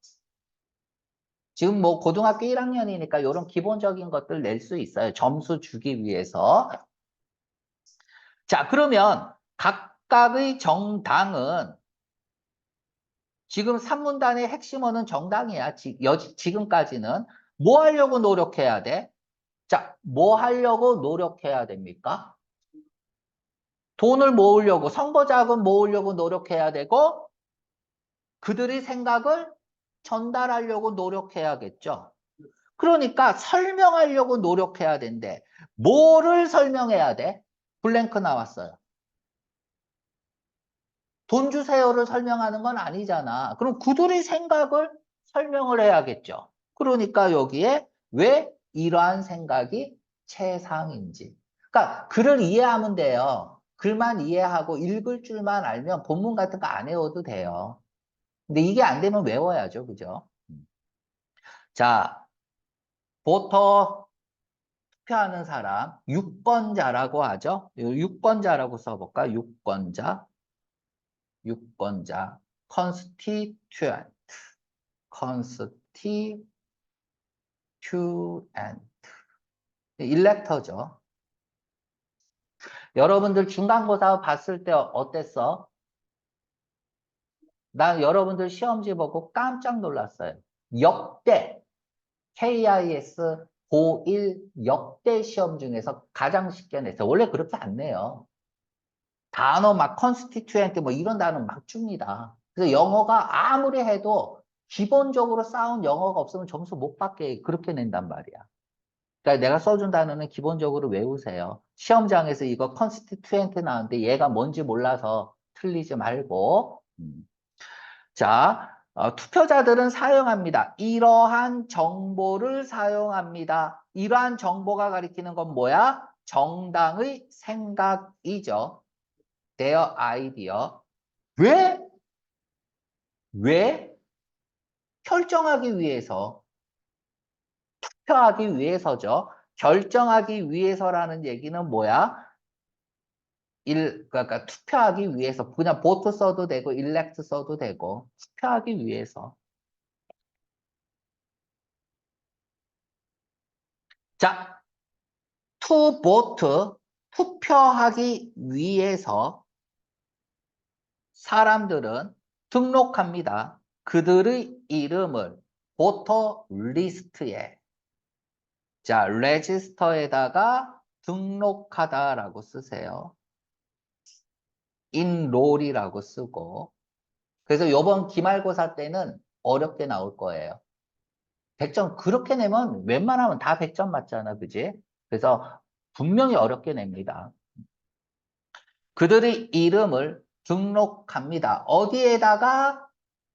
[SPEAKER 1] 지금 뭐 고등학교 1학년이니까 이런 기본적인 것들 낼 수 있어요. 점수 주기 위해서. 자, 그러면 각각의 정당은 지금 산문단의 핵심어는 정당이야. 지금까지는. 뭐 하려고 노력해야 돼? 자, 뭐 하려고 노력해야 됩니까? 돈을 모으려고, 선거자금 모으려고 노력해야 되고, 그들의 생각을 전달하려고 노력해야겠죠. 그러니까 설명하려고 노력해야 된대. 뭐를 설명해야 돼? 블랭크 나왔어요. 돈 주세요를 설명하는 건 아니잖아. 그럼 그들의 생각을 설명을 해야겠죠. 그러니까 여기에 왜 이러한 생각이 최상인지. 그러니까 글을 이해하면 돼요. 글만 이해하고 읽을 줄만 알면 본문 같은 거 안 외워도 돼요. 근데 이게 안 되면 외워야죠. 그죠? 자, 보통 투표하는 사람, 유권자라고 하죠. 유권자라고 써볼까? 유권자, 유권자, constituent, constituent, 일렉터죠. 여러분들 중간고사 봤을 때 어땠어? 난 여러분들 시험지 보고 깜짝 놀랐어요. 역대 KIS 고1 역대 시험 중에서 가장 쉽게 냈어요. 원래 그렇게 안 내요. 단어 막 constituent 뭐 이런 단어 막 줍니다. 그래서 영어가 아무리 해도 기본적으로 쌓은 영어가 없으면 점수 못 받게 그렇게 낸단 말이야. 그러니까 내가 써준 단어는 기본적으로 외우세요. 시험장에서 이거 constituent 나왔는데 얘가 뭔지 몰라서 틀리지 말고. 자, 투표자들은 사용합니다. 이러한 정보를 사용합니다. 이러한 정보가 가리키는 건 뭐야? 정당의 생각이죠. their idea. 왜? 왜? 결정하기 위해서, 투표하기 위해서죠. 결정하기 위해서라는 얘기는 뭐야? 그러니까 투표하기 위해서. 그냥 vote 써도 되고, elect 써도 되고, 투표하기 위해서. 자, to vote, 투표하기 위해서 사람들은 등록합니다. 그들의 이름을 voter list에 자, register에다가 등록하다라고 쓰세요. enroll이라고 쓰고. 그래서 이번 기말고사 때는 어렵게 나올 거예요. 100점 그렇게 내면 웬만하면 다 100점 맞잖아, 그지? 그래서 분명히 어렵게 냅니다. 그들의 이름을 등록합니다. 어디에다가?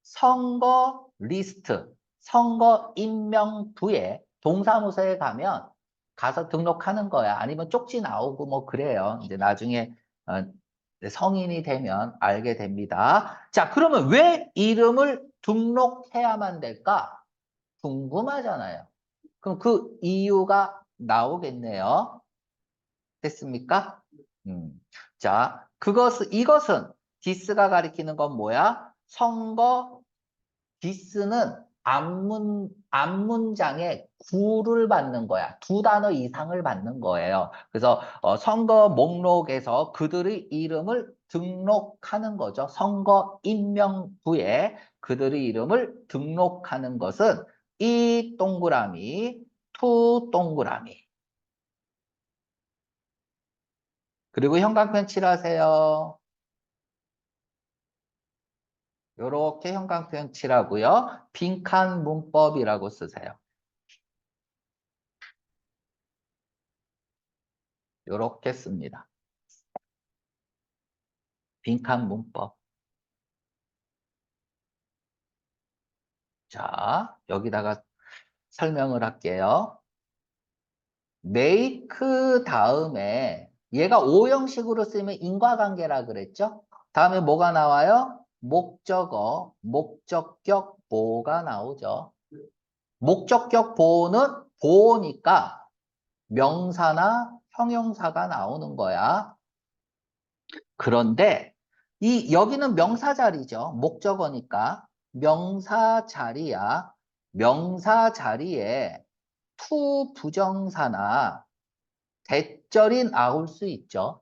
[SPEAKER 1] 선거 리스트, 선거 임명부에 동사무소에 가면 가서 등록하는 거야. 아니면 쪽지 나오고 뭐 그래요. 이제 나중에 성인이 되면 알게 됩니다. 자, 그러면 왜 이름을 등록해야만 될까? 궁금하잖아요. 그럼 그 이유가 나오겠네요. 됐습니까? 자, 이것은 디스가 가리키는 건 뭐야? 선거 디스는 앞문장에 구를 받는 거야. 두 단어 이상을 받는 거예요. 그래서 선거 목록에서 그들의 이름을 등록하는 거죠. 선거 임명부에 그들의 이름을 등록하는 것은 이 동그라미, 투 동그라미. 그리고 형광펜 칠하세요. 요렇게 형광펜 칠하고요. 빈칸 문법이라고 쓰세요. 요렇게 씁니다. 빈칸 문법. 자, 여기다가 설명을 할게요. make 다음에 얘가 오형식으로 쓰면 인과관계라 그랬죠? 다음에 뭐가 나와요? 목적어, 목적격 보호가 나오죠. 목적격 보호는 보호니까 명사나 형용사가 나오는 거야. 그런데 여기는 명사 자리죠. 목적어니까 명사 자리야. 명사 자리에 투 부정사나 대절이 나올 수 있죠.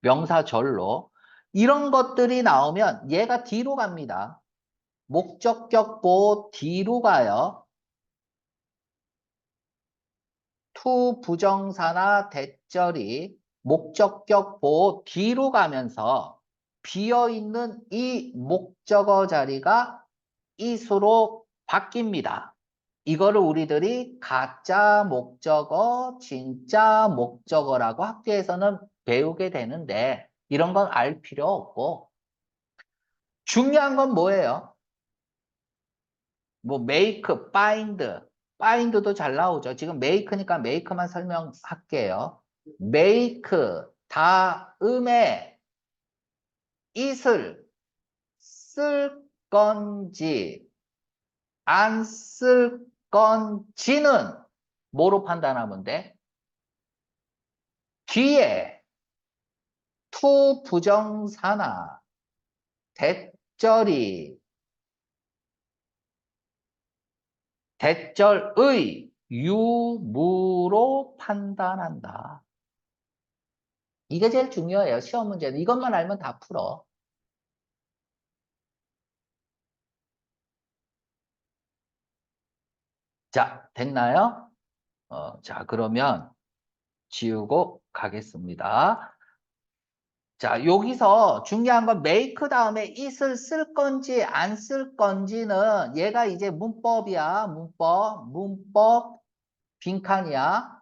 [SPEAKER 1] 명사절로. 이런 것들이 나오면 얘가 뒤로 갑니다. 목적격 보호 뒤로 가요. 투 부정사나 대절이 목적격 보호 뒤로 가면서 비어있는 이 목적어 자리가 is로 바뀝니다. 이거를 우리들이 가짜 목적어, 진짜 목적어라고 학교에서는 배우게 되는데 이런 건 알 필요 없고 중요한 건 뭐예요? 뭐 make, find도 잘 나오죠. 지금 make니까 make만 설명할게요. make 다음에 it을 쓸 건지 안 쓸 건지는 뭐로 판단하면 돼? 뒤에 투 부정사나 대절이 대절의 유무로 판단한다. 이게 제일 중요해요. 시험 문제는. 이것만 알면 다 풀어. 자, 됐나요? 자, 그러면 지우고 가겠습니다. 자, 여기서 중요한 건 make 다음에 it을 쓸 건지 안 쓸 건지는 얘가 이제 문법이야. 문법 빈칸이야.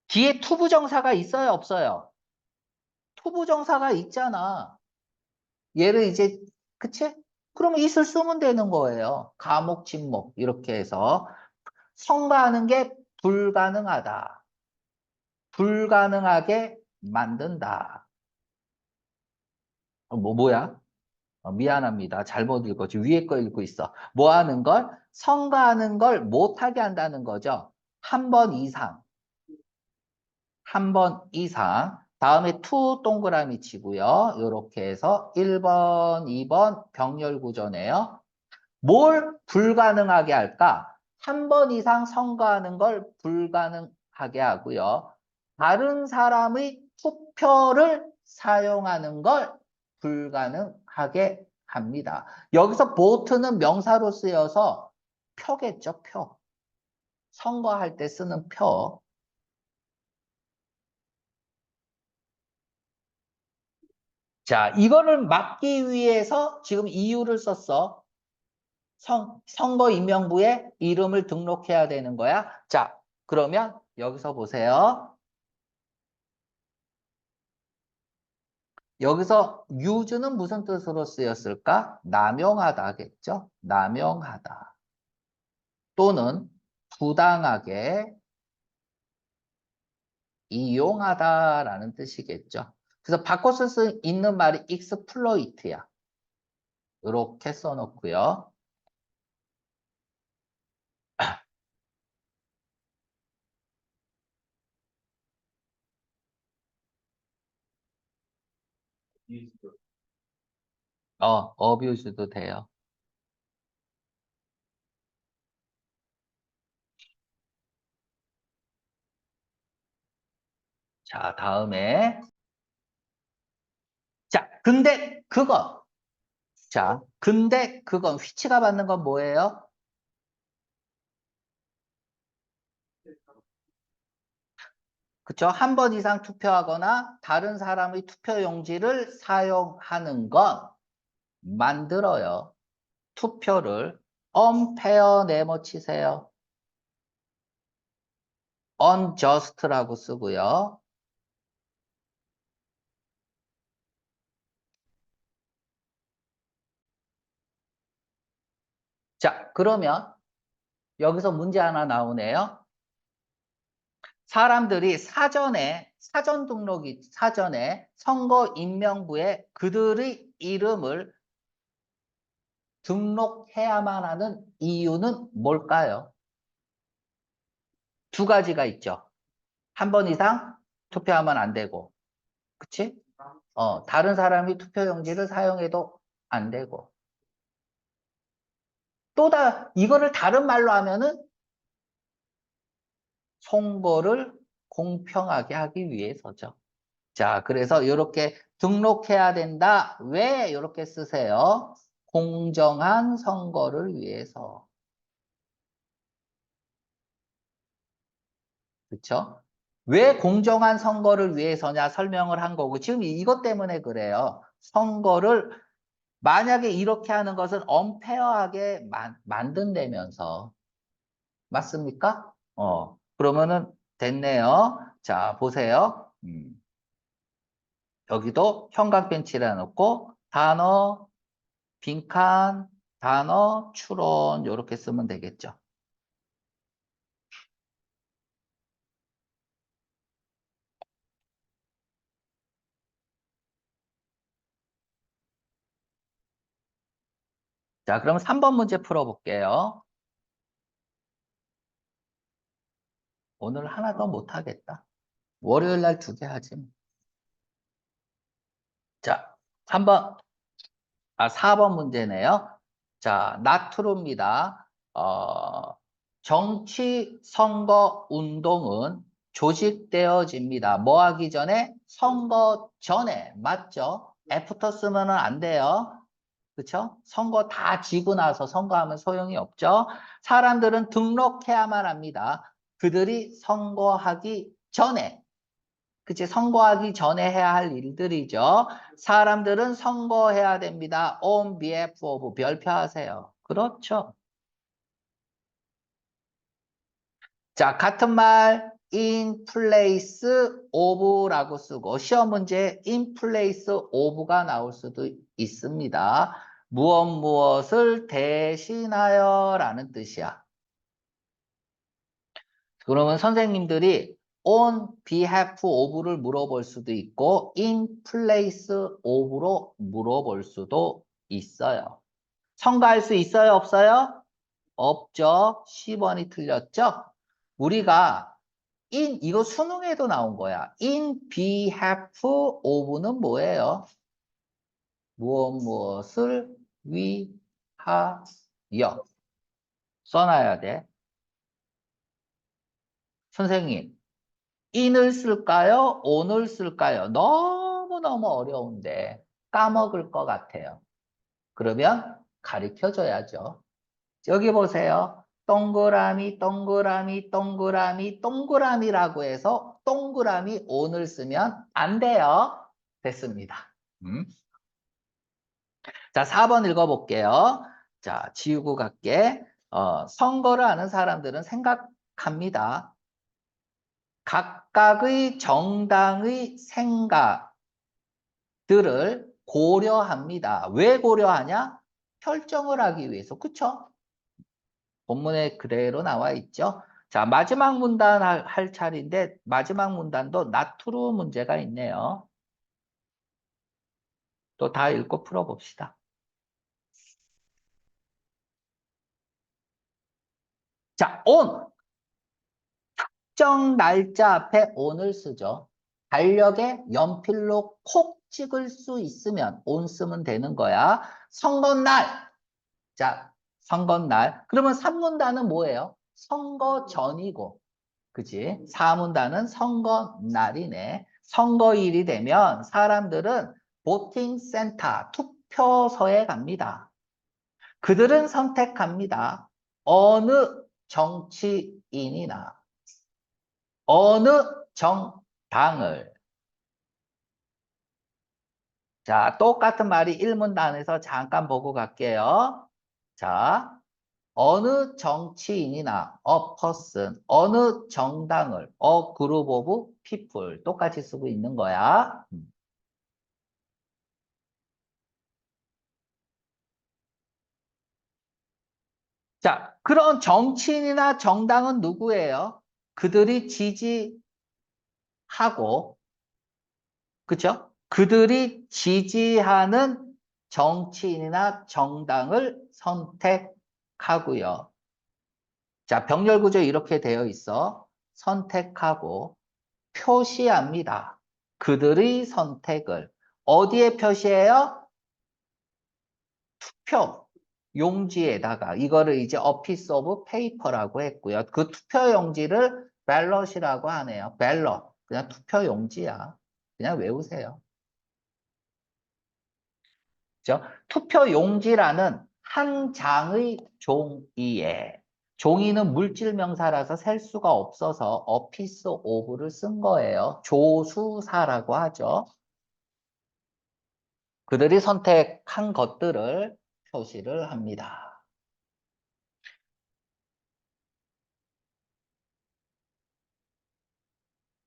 [SPEAKER 1] 뒤에 투부정사가 있어요, 없어요? 투부정사가 있잖아. 얘를 이제 그치? 그러면 it을 쓰면 되는 거예요. 가목, 진목 이렇게 해서 성가하는 게 불가능하다. 불가능하게 만든다. 뭐야? 미안합니다. 잘못 읽었지. 위에 거 읽고 있어. 뭐 하는 걸? 성가하는 걸 못하게 한다는 거죠. 한 번 이상. 한 번 이상. 다음에 투 동그라미 치고요. 이렇게 해서 1번, 2번 병렬 구조네요. 뭘 불가능하게 할까? 한 번 이상 성가하는 걸 불가능하게 하고요. 다른 사람의 투표를 사용하는 걸 불가능하게 합니다. 여기서 보트는 명사로 쓰여서 표겠죠, 표. 선거할 때 쓰는 표. 자, 이거를 막기 위해서 지금 이유를 썼어. 선거임명부에 이름을 등록해야 되는 거야. 자, 그러면 여기서 보세요. 여기서 use는 무슨 뜻으로 쓰였을까? 남용하다겠죠? 남용하다. 또는 부당하게 이용하다라는 뜻이겠죠. 그래서 바꿔서 쓸 수 있는 말이 exploit야. 이렇게 써놓고요. abuse도 돼요. 자, 다음에. 자, 근데 그건 which가 받는 건 뭐예요? 그쵸? 한 번 이상 투표하거나 다른 사람의 투표 용지를 사용하는 건 만들어요. 투표를 unfair 네모 치세요. unjust라고 쓰고요. 자, 그러면 여기서 문제 하나 나오네요. 사람들이 사전 등록이 사전에 선거 임명부에 그들의 이름을 등록해야만 하는 이유는 뭘까요? 두 가지가 있죠. 한 번 이상 투표하면 안 되고, 그치? 다른 사람이 투표용지를 사용해도 안 되고. 이거를 다른 말로 하면은 선거를 공평하게 하기 위해서죠. 자, 그래서 이렇게 등록해야 된다. 왜 이렇게 쓰세요? 공정한 선거를 위해서. 그렇죠? 왜 공정한 선거를 위해서냐 설명을 한 거고 지금 이것 때문에 그래요. 선거를 만약에 이렇게 하는 것은 언페어하게 만든다면서 맞습니까? 그러면은 됐네요. 자, 보세요. 여기도 형광펜치를 해놓고 단어, 빈칸, 단어, 추론 이렇게 쓰면 되겠죠. 자, 그럼 3번 문제 풀어볼게요. 오늘 하나 더 못하겠다. 월요일 날 2개 하지. 뭐. 자, 4번 문제네요. 자, 나트루입니다. 정치 선거 운동은 조직되어집니다. 뭐 하기 전에? 선거 전에. 맞죠? 애프터 쓰면 안 돼요. 그쵸? 선거 다 지고 나서 선거하면 소용이 없죠. 사람들은 등록해야만 합니다. 그들이 선거하기 전에. 그치? 선거하기 전에 해야 할 일들이죠. 사람들은 선거해야 됩니다. on behalf of 별표하세요. 그렇죠. 자, 같은 말 in place of라고 쓰고 시험 문제에 in place of가 나올 수도 있습니다. 무엇을 대신하여 라는 뜻이야. 그러면 선생님들이 on behalf of를 물어볼 수도 있고 in place of로 물어볼 수도 있어요. 첨가할 수 있어요? 없어요? 없죠. 10번이 틀렸죠? 우리가 이거 수능에도 나온 거야. in behalf of는 뭐예요? 무엇을 위하여 써놔야 돼. 선생님, in을 쓸까요? on을 쓸까요? 너무너무 어려운데 까먹을 것 같아요. 그러면 가르쳐 줘야죠. 여기 보세요. 동그라미, 동그라미, 동그라미, 동그라미라고 해서 동그라미 on을 쓰면 안 돼요. 됐습니다. 자, 4번 읽어볼게요. 자, 지우고 갈게. 선거를 하는 사람들은 생각합니다. 각각의 정당의 생각들을 고려합니다. 왜 고려하냐? 결정을 하기 위해서. 그쵸? 본문에 그대로 나와 있죠. 자, 마지막 문단 할 차례인데 마지막 문단도 나트루 문제가 있네요. 또 다 읽고 풀어봅시다. 자, on. 특정 날짜 앞에 on을 쓰죠. 달력에 연필로 콕 찍을 수 있으면 on 쓰면 되는 거야. 선거날. 자, 선거날. 그러면 3문단은 뭐예요? 선거 전이고. 그치? 4문단은 선거날이네. 선거일이 되면 사람들은 보팅 센터, 투표소에 갑니다. 그들은 선택합니다. 어느 정치인이나 어느 정당을. 자, 똑같은 말이 1문단에서 잠깐 보고 갈게요. 자, 어느 정치인이나 a person, 어느 정당을 a group of people 똑같이 쓰고 있는 거야. 자, 그런 정치인이나 정당은 누구예요? 그들이 지지하고, 그쵸? 그들이 지지하는 정치인이나 정당을 선택하고요. 자, 병렬 구조 이렇게 되어 있어. 선택하고 표시합니다. 그들의 선택을. 어디에 표시해요? 투표 용지에다가. 이거를 이제 a piece of paper라고 했고요. 그 투표 용지를 ballots이라고 하네요. ballot. 그냥 투표 용지야. 그냥 외우세요. 그죠? 투표 용지라는 한 장의 종이에 종이는 물질 명사라서 셀 수가 없어서 a piece of를 쓴 거예요. 조수사라고 하죠. 그들이 선택한 것들을 표시를 합니다.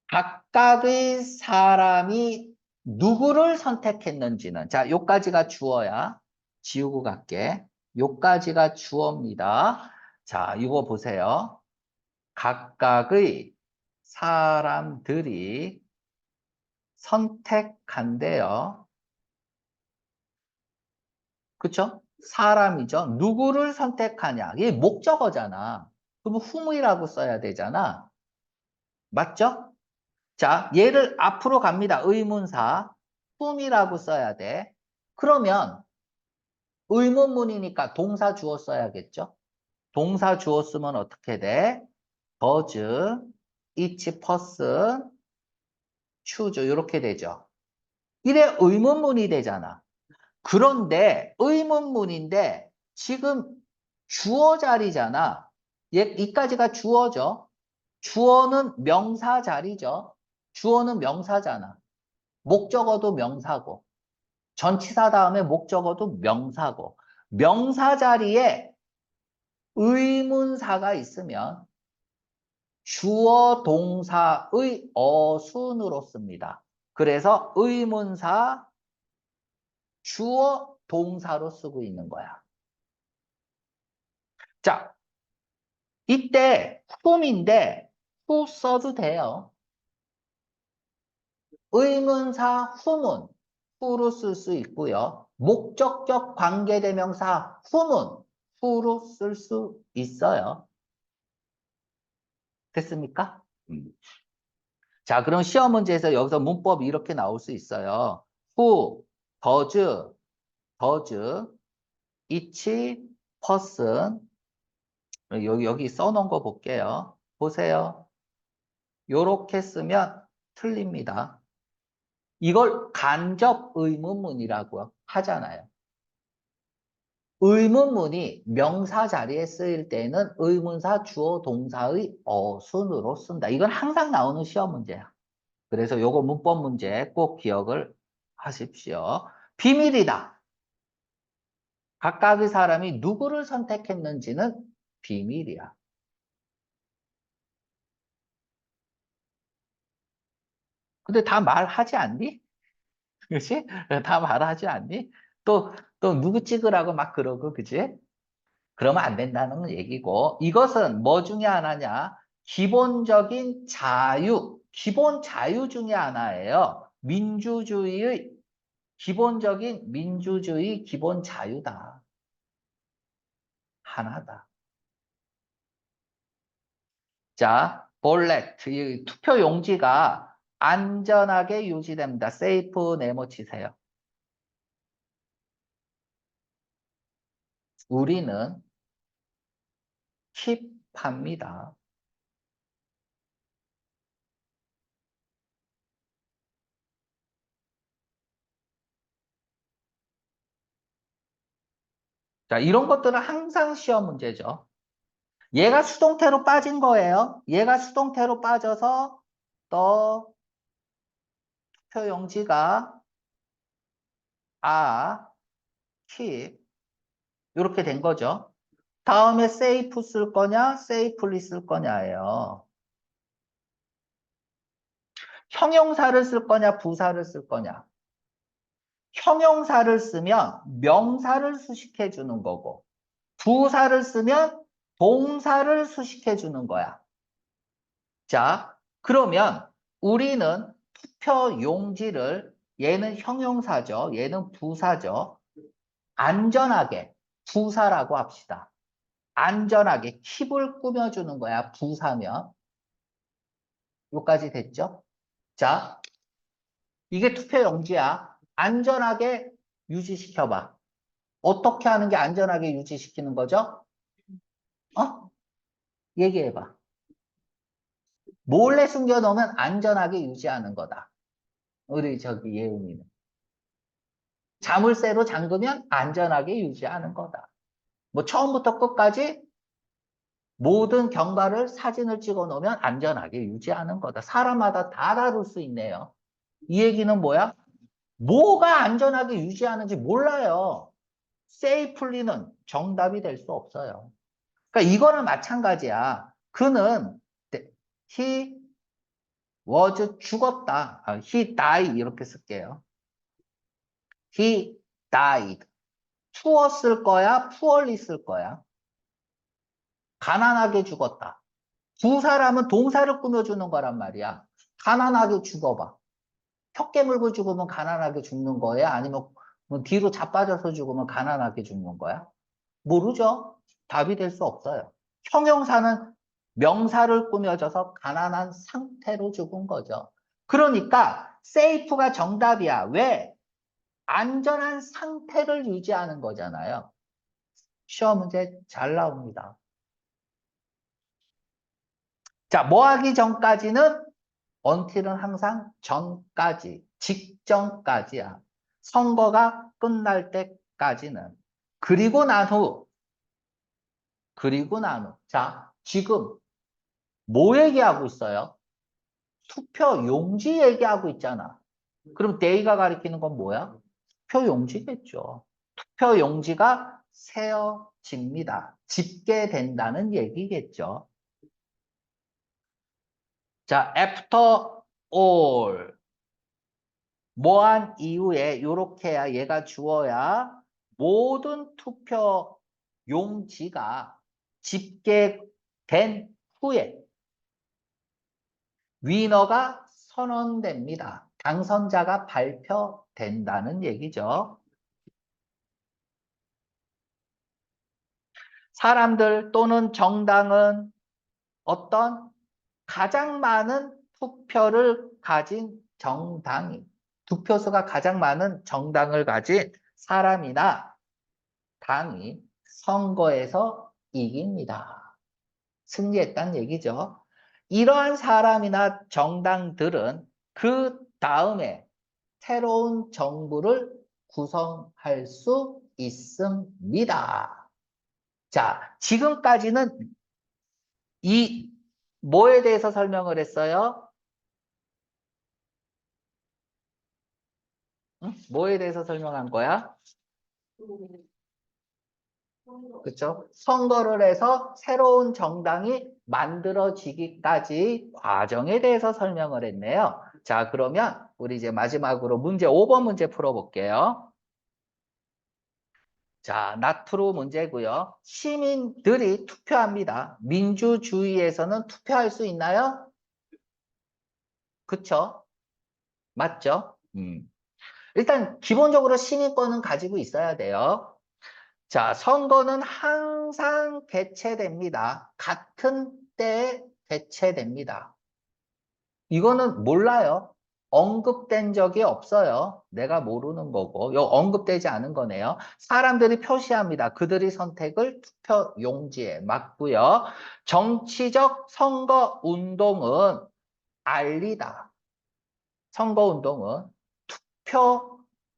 [SPEAKER 1] 각각의 사람이 누구를 선택했는지는 자, 요까지가 주어야. 지우고 갈게. 요까지가 주어입니다. 자, 이거 보세요. 각각의 사람들이 선택한대요. 그쵸? 사람이죠. 누구를 선택하냐. 이게 목적어잖아. 그러면 whom이라고 써야 되잖아. 맞죠? 자, 얘를 앞으로 갑니다. 의문사. whom이라고 써야 돼. 그러면 의문문이니까 동사 주어 써야겠죠? 동사 주어 쓰면 어떻게 돼? does, each person, choose 이렇게 되죠. 이래 의문문이 되잖아. 그런데 의문문인데 지금 주어 자리잖아. 이까지가 주어죠. 주어는 명사 자리죠. 주어는 명사잖아. 목적어도 명사고. 전치사 다음에 목적어도 명사고. 명사 자리에 의문사가 있으면 주어 동사의 어순으로 씁니다. 그래서 의문사 주어 동사로 쓰고 있는 거야. 자, 이때 whom인데 who 써도 돼요. 의문사 whom은 who로 쓸 수 있고요. 목적격 관계대명사 whom은 who로 쓸 수 있어요. 됐습니까? 자, 그럼 시험 문제에서 여기서 문법이 이렇게 나올 수 있어요. who, does, each person 여기 써놓은 거 볼게요. 보세요. 요렇게 쓰면 틀립니다. 이걸 간접 의문문이라고 하잖아요. 의문문이 명사 자리에 쓰일 때는 의문사 주어 동사의 어순으로 쓴다. 이건 항상 나오는 시험 문제야. 그래서 요거 문법 문제 꼭 기억을 하십시오. 비밀이다. 각각의 사람이 누구를 선택했는지는 비밀이야. 근데 다 말하지 않니? 그치? 다 말하지 않니? 또 누구 찍으라고 막 그러고, 그치? 그러면 안 된다는 얘기고, 이것은 뭐 중에 하나냐? 기본적인 자유, 기본 자유 중에 하나예요. 기본적인 민주주의 기본 자유다. 하나다. 자, 볼렛, 이 투표 용지가 안전하게 유지됩니다. 세이프 네모 치세요. 우리는 킵합니다. 자, 이런 것들은 항상 시험 문제죠. 얘가 수동태로 빠진 거예요. 얘가 수동태로 빠져서 또 투표 용지가 keep 이렇게 된 거죠. 다음에 safe 쓸 거냐, safely 쓸 거냐예요. 형용사를 쓸 거냐, 부사를 쓸 거냐. 형용사를 쓰면 명사를 수식해 주는 거고, 부사를 쓰면 동사를 수식해 주는 거야. 자, 그러면 우리는 투표 용지를, 얘는 형용사죠. 얘는 부사죠. 안전하게 부사라고 합시다. 안전하게 킵을 꾸며주는 거야. 부사면. 여기까지 됐죠? 자, 이게 투표 용지야. 안전하게 유지시켜봐. 어떻게 하는 게 안전하게 유지시키는 거죠? 어? 얘기해봐. 몰래 숨겨놓으면 안전하게 유지하는 거다. 우리 저기 예은이는. 자물쇠로 잠그면 안전하게 유지하는 거다. 뭐 처음부터 끝까지 모든 경과를 사진을 찍어 놓으면 안전하게 유지하는 거다. 사람마다 다 다를 수 있네요. 이 얘기는 뭐야? 뭐가 안전하게 유지하는지 몰라요. safely는 정답이 될 수 없어요. 그러니까 이거는 마찬가지야. 그는 he was 죽었다. he died 이렇게 쓸게요. he died. 추웠을 거야? poorly 쓸 거야? 가난하게 죽었다. 두 사람은 동사를 꾸며주는 거란 말이야. 가난하게 죽어봐. 혀 깨물고 죽으면 가난하게 죽는 거야? 아니면 뭐 뒤로 자빠져서 죽으면 가난하게 죽는 거야? 모르죠. 답이 될 수 없어요. 형용사는 명사를 꾸며줘서 가난한 상태로 죽은 거죠. 그러니까 safe가 정답이야. 왜? 안전한 상태를 유지하는 거잖아요. 시험 문제 잘 나옵니다. 자, 뭐 하기 전까지는 until은 항상 전까지, 직전까지야. 선거가 끝날 때까지는. 그리고 난 후, 그리고 난 후. 자, 지금 뭐 얘기하고 있어요? 투표 용지 얘기하고 있잖아. 그럼 데이가 가리키는 건 뭐야? 투표 용지겠죠. 투표 용지가 세어집니다. 집계된다는 얘기겠죠. 자, after all. 뭐한 이후에 요렇게 해야 얘가 주어야 모든 투표 용지가 집계된 후에 위너가 선언됩니다. 당선자가 발표된다는 얘기죠. 사람들 또는 정당은 어떤 가장 많은 투표를 가진 정당이, 득표수가 가장 많은 정당을 가진 사람이나 당이 선거에서 이깁니다. 승리했다는 얘기죠. 이러한 사람이나 정당들은 그 다음에 새로운 정부를 구성할 수 있습니다. 자, 지금까지는 이 뭐에 대해서 설명을 했어요? 응? 뭐에 대해서 설명한 거야? 그렇죠? 선거를 해서 새로운 정당이 만들어지기까지 과정에 대해서 설명을 했네요. 자, 그러면 우리 이제 마지막으로 문제 5번 문제 풀어볼게요. 자, 나트로 문제고요. 시민들이 투표합니다. 민주주의에서는 투표할 수 있나요? 그쵸? 맞죠? 일단 기본적으로 시민권은 가지고 있어야 돼요. 자, 선거는 항상 개최됩니다. 같은 때에 개최됩니다. 이거는 몰라요. 언급된 적이 없어요. 내가 모르는 거고. 요 언급되지 않은 거네요. 사람들이 표시합니다. 그들이 선택을 투표 용지에 맞고요. 정치적 선거 운동은 알리다. 선거 운동은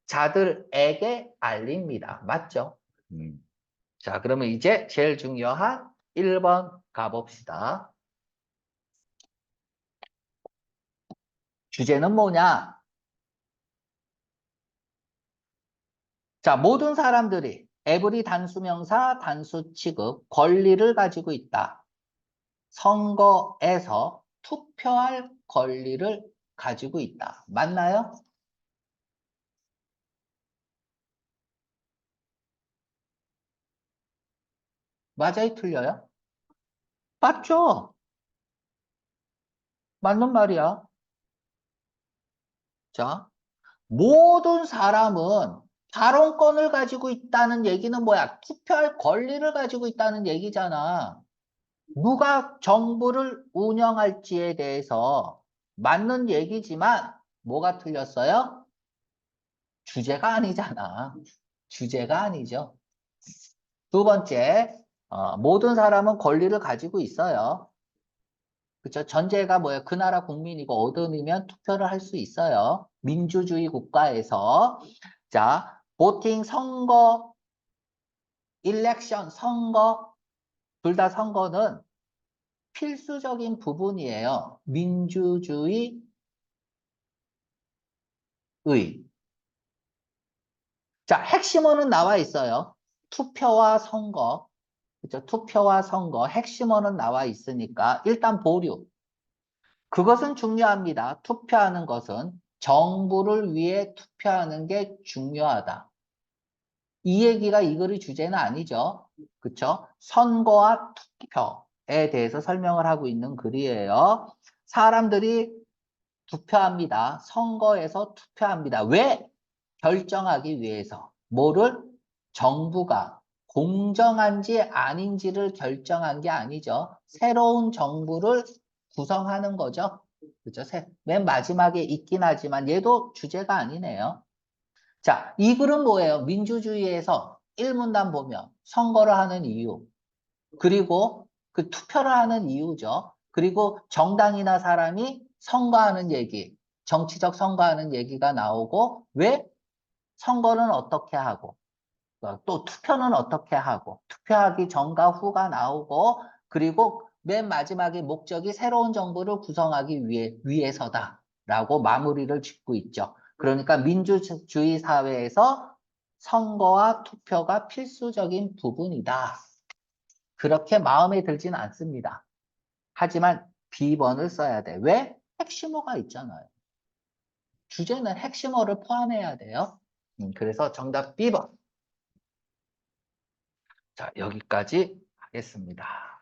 [SPEAKER 1] 투표자들에게 알립니다. 맞죠? 자, 그러면 이제 제일 중요한 1번 가봅시다. 주제는 뭐냐? 자, 모든 사람들이 every 단수명사 단수 취급 권리를 가지고 있다. 선거에서 투표할 권리를 가지고 있다. 맞나요? 맞아요? 틀려요? 맞죠? 맞는 말이야. 자, 모든 사람은 발언권을 가지고 있다는 얘기는 뭐야? 투표할 권리를 가지고 있다는 얘기잖아. 누가 정부를 운영할지에 대해서 맞는 얘기지만 뭐가 틀렸어요? 주제가 아니잖아. 주제가 아니죠. 두 번째, 모든 사람은 권리를 가지고 있어요. 그쵸? 전제가 뭐예요? 그 나라 국민이고 얻으면 투표를 할 수 있어요. 민주주의 국가에서. 자, 보팅 선거, 일렉션 선거, 둘 다 선거는 필수적인 부분이에요. 민주주의의. 자, 핵심어는 나와 있어요. 투표와 선거. 그죠? 투표와 선거. 핵심어는 나와 있으니까 일단 보류. 그것은 중요합니다. 투표하는 것은 정부를 위해 투표하는 게 중요하다. 이 얘기가 이 글의 주제는 아니죠. 그쵸? 선거와 투표에 대해서 설명을 하고 있는 글이에요. 사람들이 투표합니다. 선거에서 투표합니다. 왜? 결정하기 위해서. 뭐를? 정부가 공정한지 아닌지를 결정한 게 아니죠. 새로운 정부를 구성하는 거죠. 그죠? 맨 마지막에 있긴 하지만 얘도 주제가 아니네요. 자, 이 글은 뭐예요? 민주주의에서 1문단 보면 선거를 하는 이유, 그리고 그 투표를 하는 이유죠. 그리고 정당이나 사람이 선거하는 얘기, 정치적 선거하는 얘기가 나오고, 왜 선거는 어떻게 하고, 또 투표는 어떻게 하고, 투표하기 전과 후가 나오고, 그리고 맨 마지막에 목적이 새로운 정부를 구성하기 위해서다라고 마무리를 짓고 있죠. 그러니까 민주주의 사회에서 선거와 투표가 필수적인 부분이다. 그렇게 마음에 들지는 않습니다. 하지만 B번을 써야 돼. 왜? 핵심어가 있잖아요. 주제는 핵심어를 포함해야 돼요. 그래서 정답 B번. 자, 여기까지 하겠습니다.